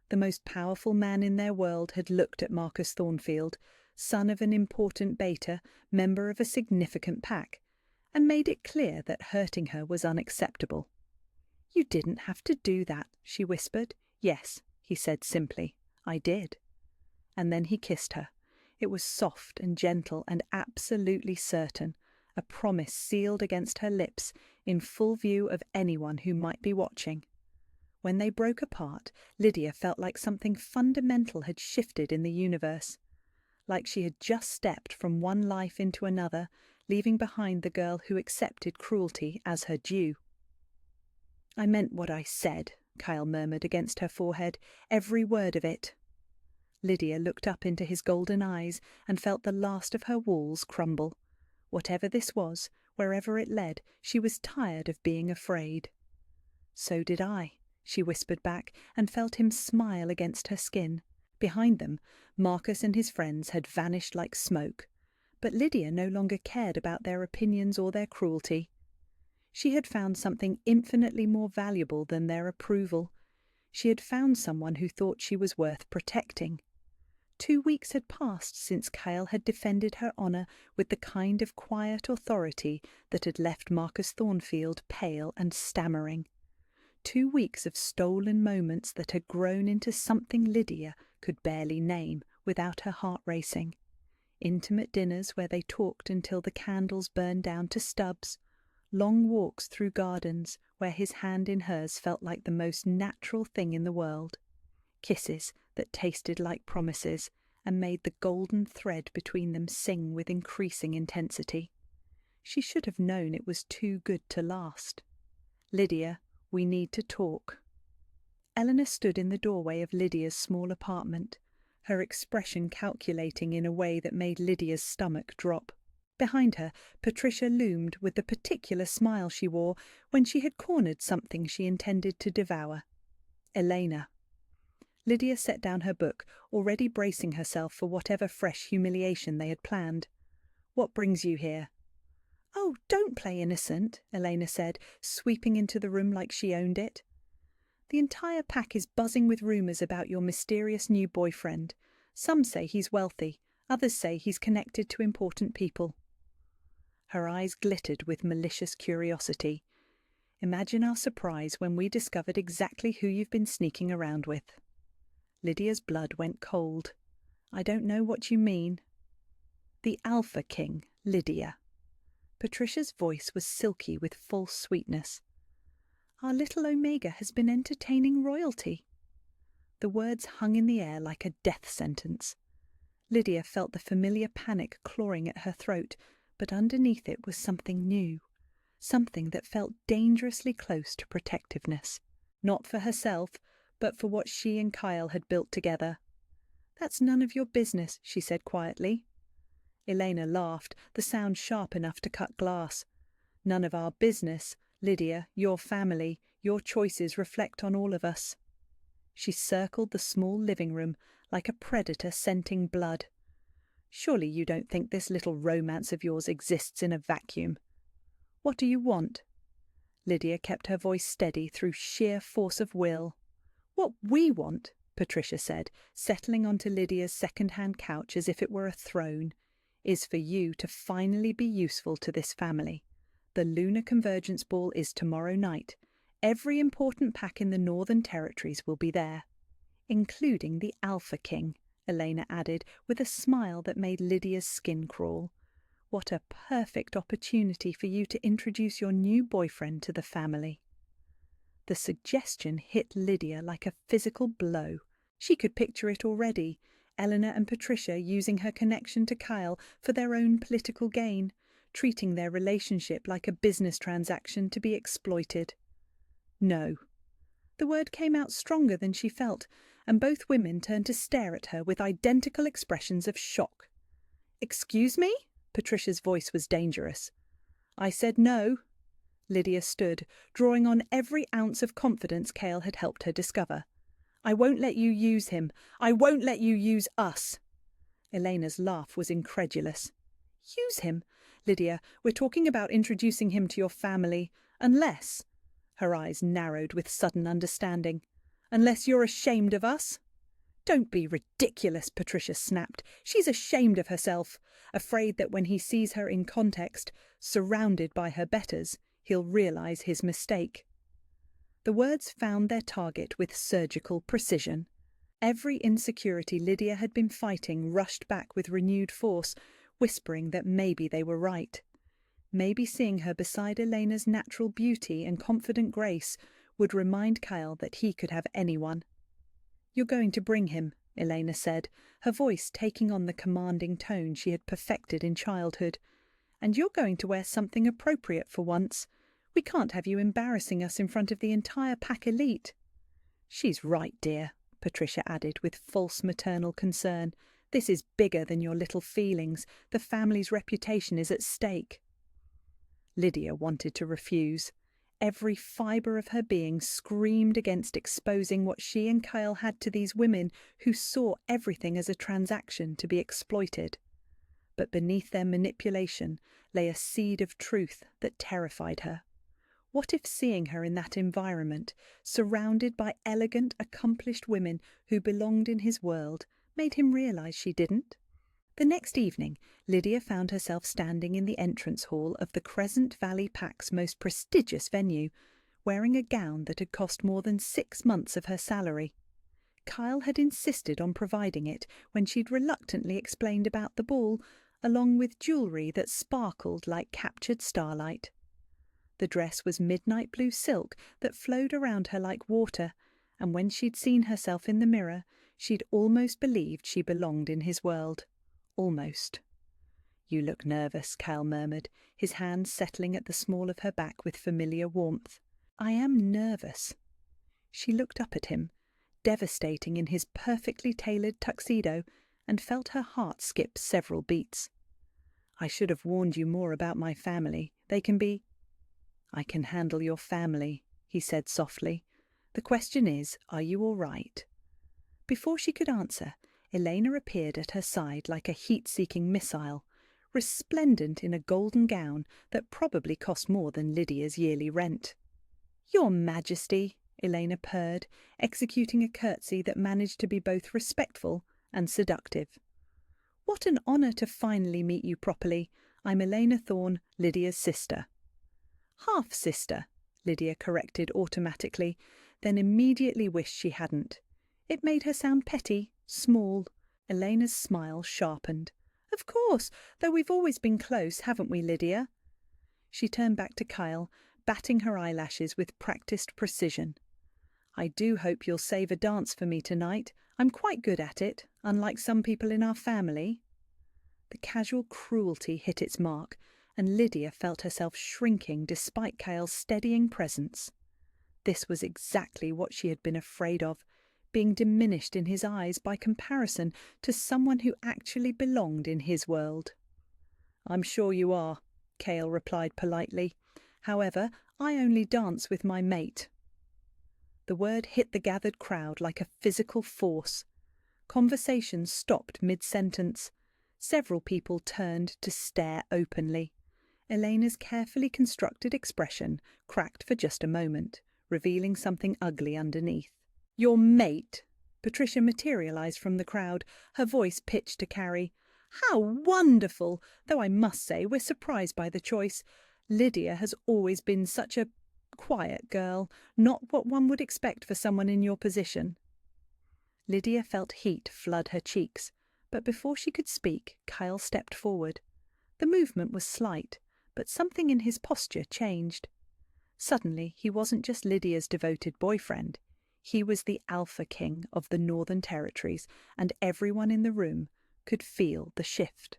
The most powerful man in their world had looked at Marcus Thornfield, son of an important beta, member of a significant pack, and made it clear that hurting her was unacceptable. "You didn't have to do that," she whispered. "Yes," he said simply, "I did." And then he kissed her. It was soft and gentle and absolutely certain, a promise sealed against her lips, in full view of anyone who might be watching. When they broke apart, Lydia felt like something fundamental had shifted in the universe, like she had just stepped from one life into another, leaving behind the girl who accepted cruelty as her due. "I meant what I said," Kyle murmured against her forehead, "every word of it." Lydia looked up into his golden eyes and felt the last of her walls crumble. Whatever this was, wherever it led, she was tired of being afraid. "So did I," she whispered back, and felt him smile against her skin. Behind them, Marcus and his friends had vanished like smoke, but Lydia no longer cared about their opinions or their cruelty. She had found something infinitely more valuable than their approval. She had found someone who thought she was worth protecting. 2 weeks had passed since Kyle had defended her honour with the kind of quiet authority that had left Marcus Thornfield pale and stammering. 2 weeks of stolen moments that had grown into something Lydia could barely name without her heart racing. Intimate dinners where they talked until the candles burned down to stubs. Long walks through gardens where his hand in hers felt like the most natural thing in the world. Kisses that tasted like promises and made the golden thread between them sing with increasing intensity. She should have known it was too good to last. "Lydia, we need to talk." Eleanor stood in the doorway of Lydia's small apartment, her expression calculating in a way that made Lydia's stomach drop. Behind her, Patricia loomed with the particular smile she wore when she had cornered something she intended to devour. Elena. Lydia set down her book, already bracing herself for whatever fresh humiliation they had planned. "What brings you here?" "Oh, don't play innocent," Elena said, sweeping into the room like she owned it. "The entire pack is buzzing with rumours about your mysterious new boyfriend. Some say he's wealthy, others say he's connected to important people." Her eyes glittered with malicious curiosity. "Imagine our surprise when we discovered exactly who you've been sneaking around with." Lydia's blood went cold. "I don't know what you mean." "The Alpha King, Lydia." Patricia's voice was silky with false sweetness. "Our little Omega has been entertaining royalty." The words hung in the air like a death sentence. Lydia felt the familiar panic clawing at her throat, but underneath it was something new, something that felt dangerously close to protectiveness. Not for herself, but for what she and Kyle had built together. "That's none of your business," she said quietly. Elena laughed, the sound sharp enough to cut glass. "None of our business. Lydia, your family, your choices reflect on all of us." She circled the small living room like a predator scenting blood. "Surely you don't think this little romance of yours exists in a vacuum. What do you want?" Lydia kept her voice steady through sheer force of will. "What we want," Patricia said, settling onto Lydia's second-hand couch as if it were a throne, "is for you to finally be useful to this family. The Lunar Convergence Ball is tomorrow night. Every important pack in the Northern Territories will be there." "Including the Alpha King," Elena added, with a smile that made Lydia's skin crawl. "What a perfect opportunity for you to introduce your new boyfriend to the family." The suggestion hit Lydia like a physical blow. She could picture it already, Eleanor and Patricia using her connection to Kyle for their own political gain, treating their relationship like a business transaction to be exploited. No. The word came out stronger than she felt, and both women turned to stare at her with identical expressions of shock. "Excuse me?" Patricia's voice was dangerous. "I said no." Lydia stood, drawing on every ounce of confidence Kyle had helped her discover. "I won't let you use him. I won't let you use us." Elena's laugh was incredulous. "Use him? Lydia, we're talking about introducing him to your family. Unless—" her eyes narrowed with sudden understanding. "Unless you're ashamed of us?" "Don't be ridiculous," Patricia snapped. "She's ashamed of herself, afraid that when he sees her in context, surrounded by her betters, he'll realise his mistake." The words found their target with surgical precision. Every insecurity Lydia had been fighting rushed back with renewed force, whispering that maybe they were right. Maybe seeing her beside Elena's natural beauty and confident grace would remind Kyle that he could have anyone. "You're going to bring him," Elena said, her voice taking on the commanding tone she had perfected in childhood. "And you're going to wear something appropriate for once. We can't have you embarrassing us in front of the entire pack elite." "She's right, dear," Patricia added with false maternal concern. "This is bigger than your little feelings. The family's reputation is at stake." Lydia wanted to refuse. Every fibre of her being screamed against exposing what she and Kyle had to these women who saw everything as a transaction to be exploited. But beneath their manipulation lay a seed of truth that terrified her. What if seeing her in that environment, surrounded by elegant, accomplished women who belonged in his world, made him realise she didn't? The next evening, Lydia found herself standing in the entrance hall of the Crescent Valley PAC's most prestigious venue, wearing a gown that had cost more than 6 months of her salary. Kyle had insisted on providing it when she'd reluctantly explained about the ball, along with jewellery that sparkled like captured starlight. The dress was midnight blue silk that flowed around her like water, and when she'd seen herself in the mirror, she'd almost believed she belonged in his world. Almost. "You look nervous," Kyle murmured, his hands settling at the small of her back with familiar warmth. "I am nervous." She looked up at him, devastating in his perfectly tailored tuxedo, and felt her heart skip several beats. "I should have warned you more about my family. They can be—" "I can handle your family," he said softly. "The question is, are you all right?" Before she could answer, Elena appeared at her side like a heat-seeking missile, resplendent in a golden gown that probably cost more than Lydia's yearly rent. "Your Majesty," Elena purred, executing a curtsy that managed to be both respectful and seductive. "What an honour to finally meet you properly. I'm Elena Thorne, Lydia's sister." "Half-sister," Lydia corrected automatically, then immediately wished she hadn't. It made her sound petty, small. Elena's smile sharpened. "Of course, though we've always been close, haven't we, Lydia?" She turned back to Kyle, batting her eyelashes with practised precision. "I do hope you'll save a dance for me tonight. I'm quite good at it, unlike some people in our family." The casual cruelty hit its mark, and Lydia felt herself shrinking despite Kyle's steadying presence. This was exactly what she had been afraid of, being diminished in his eyes by comparison to someone who actually belonged in his world. "I'm sure you are," Kyle replied politely. "However, I only dance with my mate." The word hit the gathered crowd like a physical force. Conversation stopped mid-sentence. Several people turned to stare openly. Elena's carefully constructed expression cracked for just a moment, revealing something ugly underneath. "Your mate?" Patricia materialised from the crowd, her voice pitched to Carrie. "How wonderful! Though I must say we're surprised by the choice. Lydia has always been such a quiet girl, not what one would expect for someone in your position." Lydia felt heat flood her cheeks, but before she could speak, Kyle stepped forward. The movement was slight, but something in his posture changed. Suddenly, he wasn't just Lydia's devoted boyfriend. He was the Alpha King of the Northern Territories, and everyone in the room could feel the shift.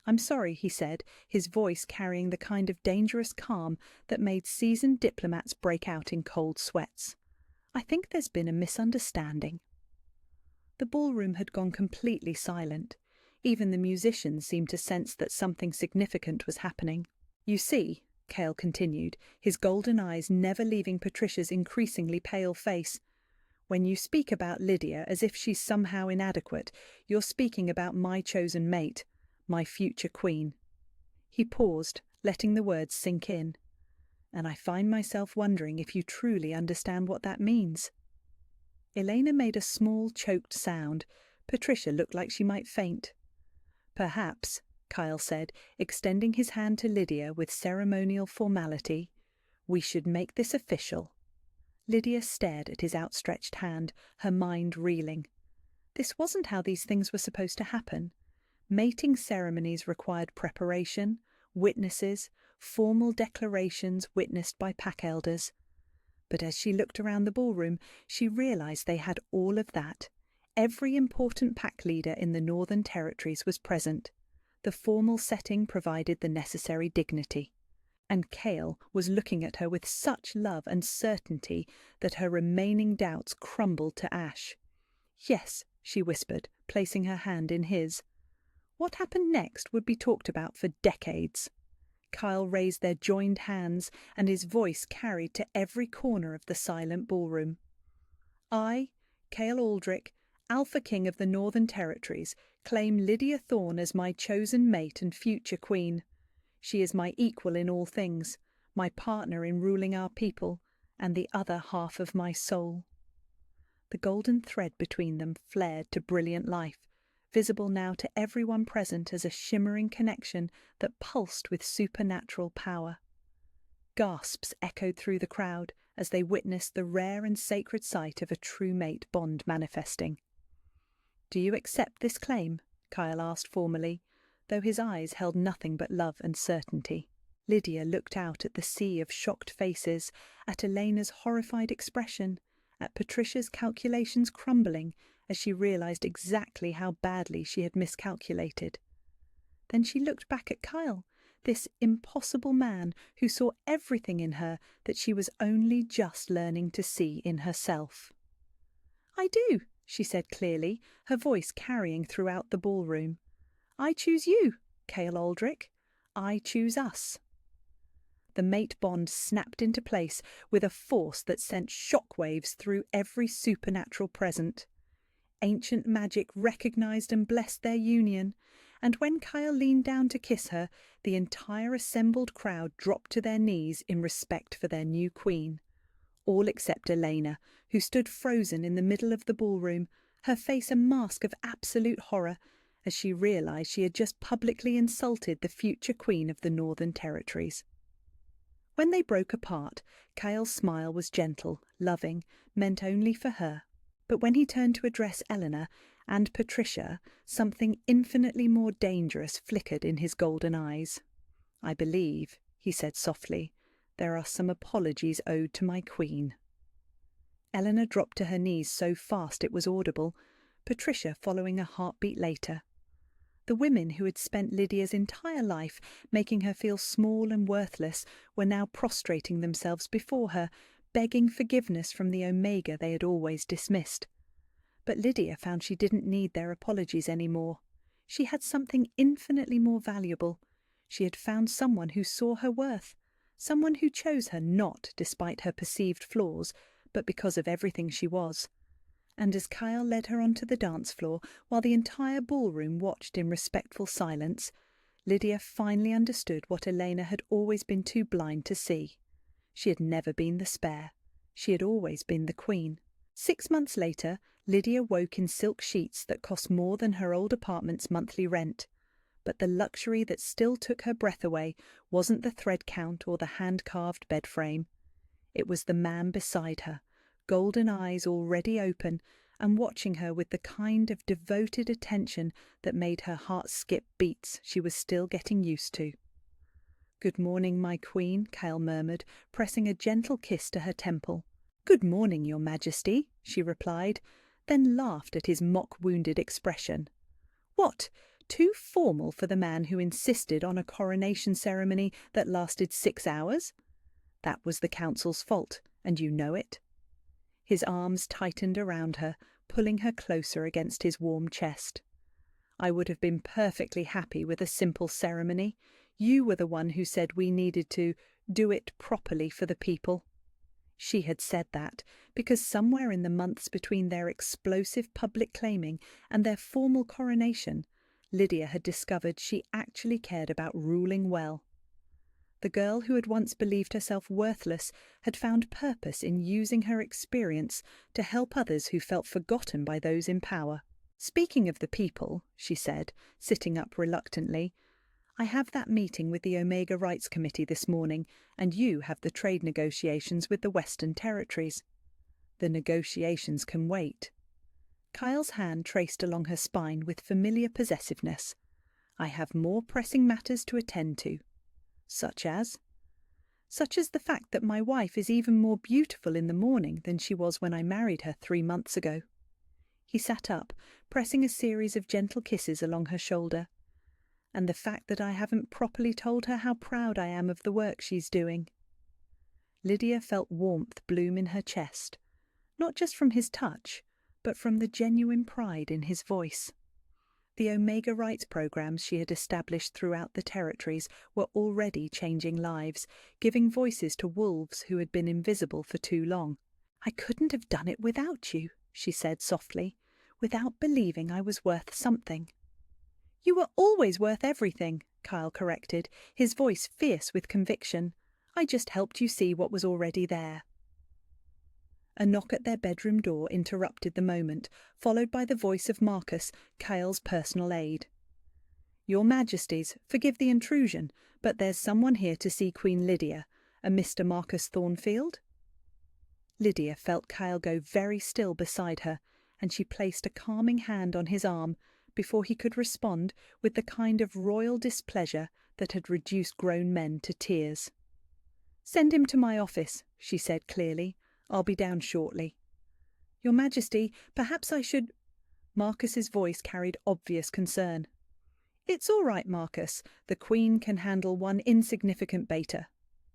"I'm sorry," he said, his voice carrying the kind of dangerous calm that made seasoned diplomats break out in cold sweats. "I think there's been a misunderstanding." The ballroom had gone completely silent. Even the musicians seemed to sense that something significant was happening. "You see," Kale continued, his golden eyes never leaving Patricia's increasingly pale face, "when you speak about Lydia as if she's somehow inadequate, you're speaking about my chosen mate, my future queen." He paused, letting the words sink in. "And I find myself wondering if you truly understand what that means." Elena made a small, choked sound. Patricia looked like she might faint. "Perhaps," Kyle said, extending his hand to Lydia with ceremonial formality, "we should make this official." Lydia stared at his outstretched hand, her mind reeling. This wasn't how these things were supposed to happen. Mating ceremonies required preparation, witnesses, formal declarations witnessed by pack elders. But as she looked around the ballroom, she realised they had all of that. Every important pack leader in the Northern Territories was present. The formal setting provided the necessary dignity. and Kale was looking at her with such love and certainty that her remaining doubts crumbled to ash. "Yes," she whispered, placing her hand in his. What happened next would be talked about for decades. Kyle raised their joined hands, and his voice carried to every corner of the silent ballroom. "I, Cale Aldrich, Alpha King of the Northern Territories, claim Lydia Thorne as my chosen mate and future queen. She is my equal in all things, my partner in ruling our people, and the other half of my soul." The golden thread between them flared to brilliant life, visible now to everyone present as a shimmering connection that pulsed with supernatural power. Gasps echoed through the crowd as they witnessed the rare and sacred sight of a true mate bond manifesting. "Do you accept this claim?" Kyle asked formally, though his eyes held nothing but love and certainty. Lydia looked out at the sea of shocked faces, at Elena's horrified expression, at Patricia's calculations crumbling as she realized exactly how badly she had miscalculated. Then she looked back at Kyle, this impossible man who saw everything in her that she was only just learning to see in herself. "I do," she said clearly, her voice carrying throughout the ballroom. "I choose you, Cale Aldrich. I choose us." The mate bond snapped into place with a force that sent shockwaves through every supernatural present. Ancient magic recognized and blessed their union, and when Kyle leaned down to kiss her, the entire assembled crowd dropped to their knees in respect for their new queen. All except Elena, who stood frozen in the middle of the ballroom, her face a mask of absolute horror, as she realized she had just publicly insulted the future queen of the Northern Territories. When they broke apart, Kyle's smile was gentle, loving, meant only for her. But when he turned to address Eleanor and Patricia, something infinitely more dangerous flickered in his golden eyes. "I believe," he said softly, "there are some apologies owed to my queen." Eleanor dropped to her knees so fast it was audible, Patricia following a heartbeat later. The women who had spent Lydia's entire life making her feel small and worthless were now prostrating themselves before her, begging forgiveness from the Omega they had always dismissed. But Lydia found she didn't need their apologies anymore. She had something infinitely more valuable. She had found someone who saw her worth, someone who chose her not despite her perceived flaws, but because of everything she was. And as Kyle led her onto the dance floor, while the entire ballroom watched in respectful silence, Lydia finally understood what Elena had always been too blind to see. She had never been the spare. She had always been the queen. 6 months later, Lydia woke in silk sheets that cost more than her old apartment's monthly rent. But the luxury that still took her breath away wasn't the thread count or the hand-carved bed frame. It was the man beside her, golden eyes already open, and watching her with the kind of devoted attention that made her heart skip beats she was still getting used to. "Good morning, my queen," Kyle murmured, pressing a gentle kiss to her temple. "Good morning, your majesty," she replied, then laughed at his mock-wounded expression. "What, too formal for the man who insisted on a coronation ceremony that lasted 6 hours? That was the council's fault, and you know it." His arms tightened around her, pulling her closer against his warm chest. "I would have been perfectly happy with a simple ceremony. You were the one who said we needed to do it properly for the people." She had said that because somewhere in the months between their explosive public claiming and their formal coronation, Lydia had discovered she actually cared about ruling well. The girl who had once believed herself worthless had found purpose in using her experience to help others who felt forgotten by those in power. "Speaking of the people," she said, sitting up reluctantly, "I have that meeting with the Omega Rights Committee this morning, and you have the trade negotiations with the Western Territories." "The negotiations can wait." Kyle's hand traced along her spine with familiar possessiveness. "I have more pressing matters to attend to." "Such as?" "Such as the fact that my wife is even more beautiful in the morning than she was when I married her 3 months ago." He sat up, pressing a series of gentle kisses along her shoulder. And the fact that I haven't properly told her how proud I am of the work she's doing." Lydia felt warmth bloom in her chest, not just from his touch, but from the genuine pride in his voice. The Omega rights programs she had established throughout the territories were already changing lives, giving voices to wolves who had been invisible for too long. "I couldn't have done it without you," she said softly, "without believing I was worth something." "You were always worth everything," Kyle corrected, his voice fierce with conviction. "I just helped you see what was already there." A knock at their bedroom door interrupted the moment, followed by the voice of Marcus, Kyle's personal aide. "Your Majesties, forgive the intrusion, but there's someone here to see Queen Lydia, a Mr. Marcus Thornfield." Lydia felt Kyle go very still beside her, and she placed a calming hand on his arm before he could respond with the kind of royal displeasure that had reduced grown men to tears. "Send him to my office," she said clearly. "I'll be down shortly." "Your Majesty, perhaps I should—" Marcus's voice carried obvious concern. "It's all right, Marcus. The Queen can handle one insignificant beta,"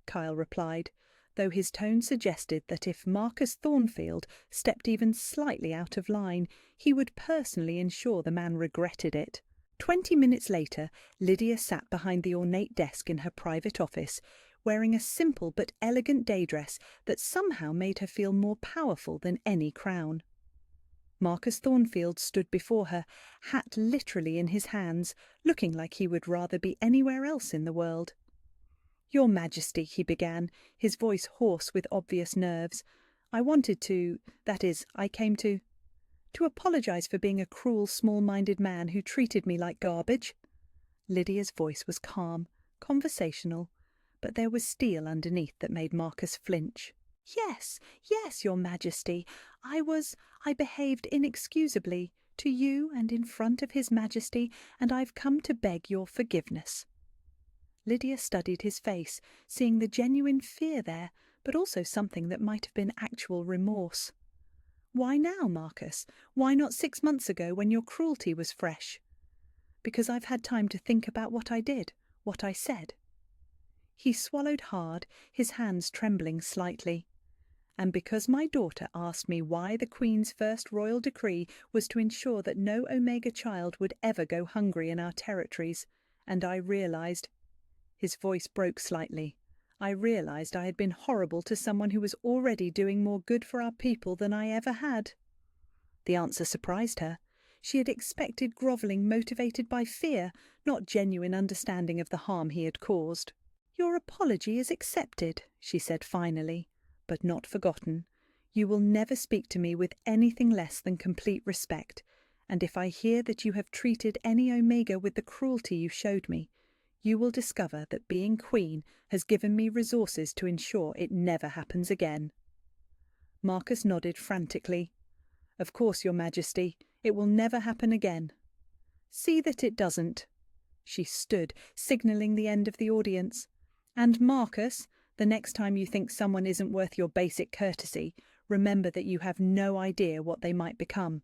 Kyle replied, though his tone suggested that if Marcus Thornfield stepped even slightly out of line, he would personally ensure the man regretted it. 20 minutes later, Lydia sat behind the ornate desk in her private office, wearing a simple but elegant day dress that somehow made her feel more powerful than any crown. Marcus Thornfield stood before her, hat literally in his hands, looking like he would rather be anywhere else in the world. "Your Majesty," he began, his voice hoarse with obvious nerves, "I came to apologize for being a cruel, small-minded man who treated me like garbage." Lydia's voice was calm, conversational, but there was steel underneath that made Marcus flinch. Yes, Your Majesty. I behaved inexcusably to you and in front of His Majesty, and I've come to beg your forgiveness." Lydia studied his face, seeing the genuine fear there, but also something that might have been actual remorse. "Why now, Marcus? Why not 6 months ago when your cruelty was fresh?" "Because I've had time to think about what I did, what I said." He swallowed hard, his hands trembling slightly. "And because my daughter asked me why the Queen's first royal decree was to ensure that no Omega child would ever go hungry in our territories, and I realized—" His voice broke slightly. "I realized I had been horrible to someone who was already doing more good for our people than I ever had." The answer surprised her. She had expected grovelling motivated by fear, not genuine understanding of the harm he had caused. "Your apology is accepted," she said finally, "but not forgotten. You will never speak to me with anything less than complete respect, and if I hear that you have treated any Omega with the cruelty you showed me, you will discover that being Queen has given me resources to ensure it never happens again." Marcus nodded frantically. "Of course, Your Majesty. It will never happen again." "See that it doesn't." She stood, signalling the end of the audience. "And Marcus, the next time you think someone isn't worth your basic courtesy, remember that you have no idea what they might become."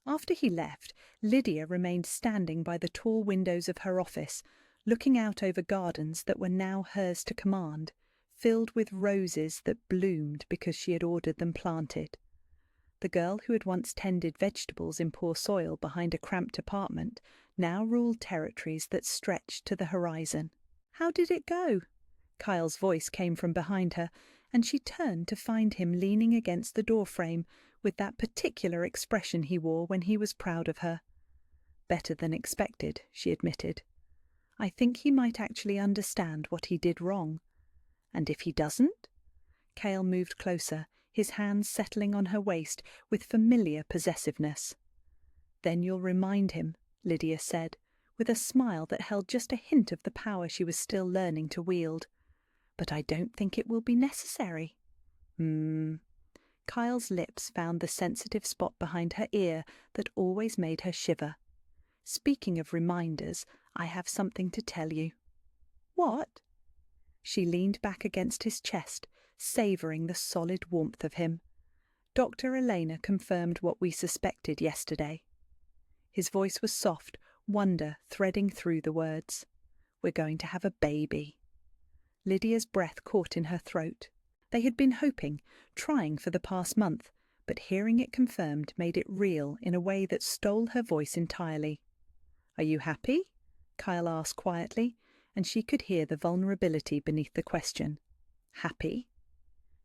After he left, Lydia remained standing by the tall windows of her office, looking out over gardens that were now hers to command, filled with roses that bloomed because she had ordered them planted. The girl who had once tended vegetables in poor soil behind a cramped apartment now ruled territories that stretched to the horizon. "How did it go?" Kyle's voice came from behind her, and she turned to find him leaning against the doorframe with that particular expression he wore when he was proud of her. "Better than expected," she admitted. "I think he might actually understand what he did wrong." "And if he doesn't?" Kyle moved closer, his hands settling on her waist with familiar possessiveness. "Then you'll remind him," Lydia said, with a smile that held just a hint of the power she was still learning to wield. "But I don't think it will be necessary." Kyle's lips found the sensitive spot behind her ear that always made her shiver. "Speaking of reminders, I have something to tell you." "What?" She leaned back against his chest, savouring the solid warmth of him. "Dr. Elena confirmed what we suspected yesterday." His voice was soft, wonder threading through the words. "We're going to have a baby." Lydia's breath caught in her throat. They had been hoping, trying for the past month, but hearing it confirmed made it real in a way that stole her voice entirely. "Are you happy?" Kyle asked quietly, and she could hear the vulnerability beneath the question. "Happy?"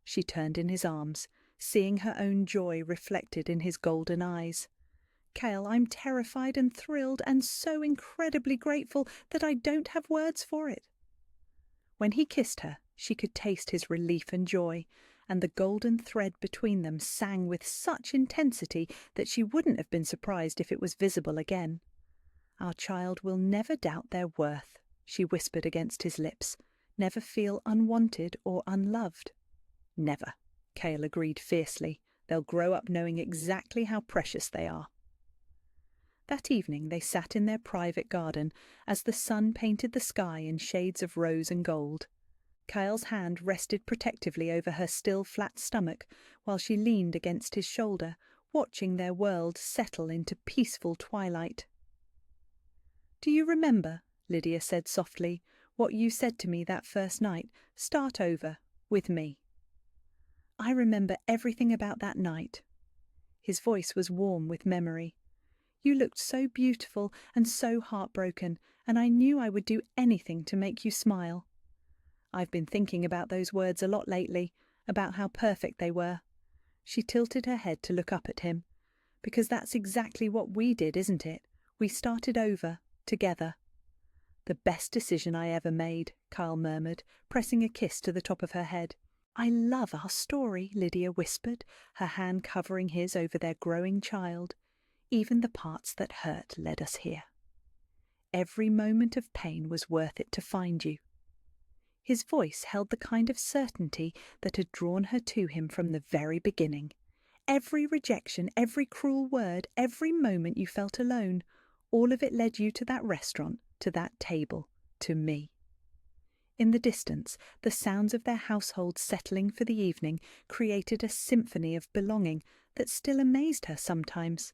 She turned in his arms, seeing her own joy reflected in his golden eyes. "Kyle, I'm terrified and thrilled and so incredibly grateful that I don't have words for it." When he kissed her, she could taste his relief and joy, and the golden thread between them sang with such intensity that she wouldn't have been surprised if it was visible again. "Our child will never doubt their worth," she whispered against his lips, "never feel unwanted or unloved." "Never," Cale agreed fiercely. "They'll grow up knowing exactly how precious they are." That evening they sat in their private garden as the sun painted the sky in shades of rose and gold. Kyle's hand rested protectively over her still flat stomach while she leaned against his shoulder, watching their world settle into peaceful twilight. "Do you remember," Lydia said softly, "what you said to me that first night? Start over, with me." "I remember everything about that night." His voice was warm with memory. "You looked so beautiful and so heartbroken, and I knew I would do anything to make you smile." "I've been thinking about those words a lot lately, about how perfect they were." She tilted her head to look up at him. "Because that's exactly what we did, isn't it? We started over, together." "The best decision I ever made," Kyle murmured, pressing a kiss to the top of her head. "I love our story," Lydia whispered, her hand covering his over their growing child. "Even the parts that hurt led us here. Every moment of pain was worth it to find you." His voice held the kind of certainty that had drawn her to him from the very beginning. "Every rejection, every cruel word, every moment you felt alone, all of it led you to that restaurant, to that table, to me." In the distance, the sounds of their household settling for the evening created a symphony of belonging that still amazed her sometimes.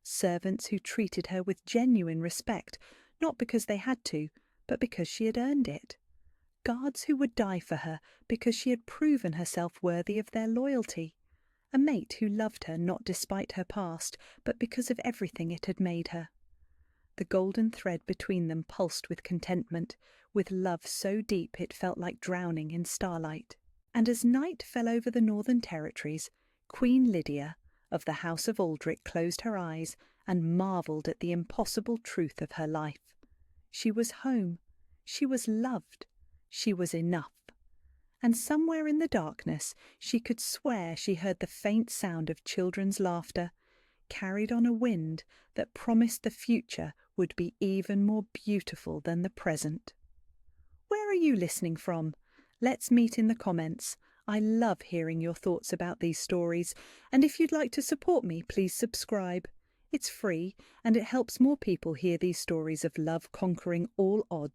Servants who treated her with genuine respect, not because they had to, but because she had earned it. Guards who would die for her because she had proven herself worthy of their loyalty. A mate who loved her not despite her past, but because of everything it had made her. The golden thread between them pulsed with contentment, with love so deep it felt like drowning in starlight. And as night fell over the Northern Territories, Queen Lydia of the House of Aldrich closed her eyes and marvelled at the impossible truth of her life. She was home. She was loved. She was enough. And somewhere in the darkness she could swear she heard the faint sound of children's laughter, carried on a wind that promised the future would be even more beautiful than the present. Where are you listening from? Let's meet in the comments. I love hearing your thoughts about these stories, and if you'd like to support me, please subscribe. It's free, and it helps more people hear these stories of love conquering all odds.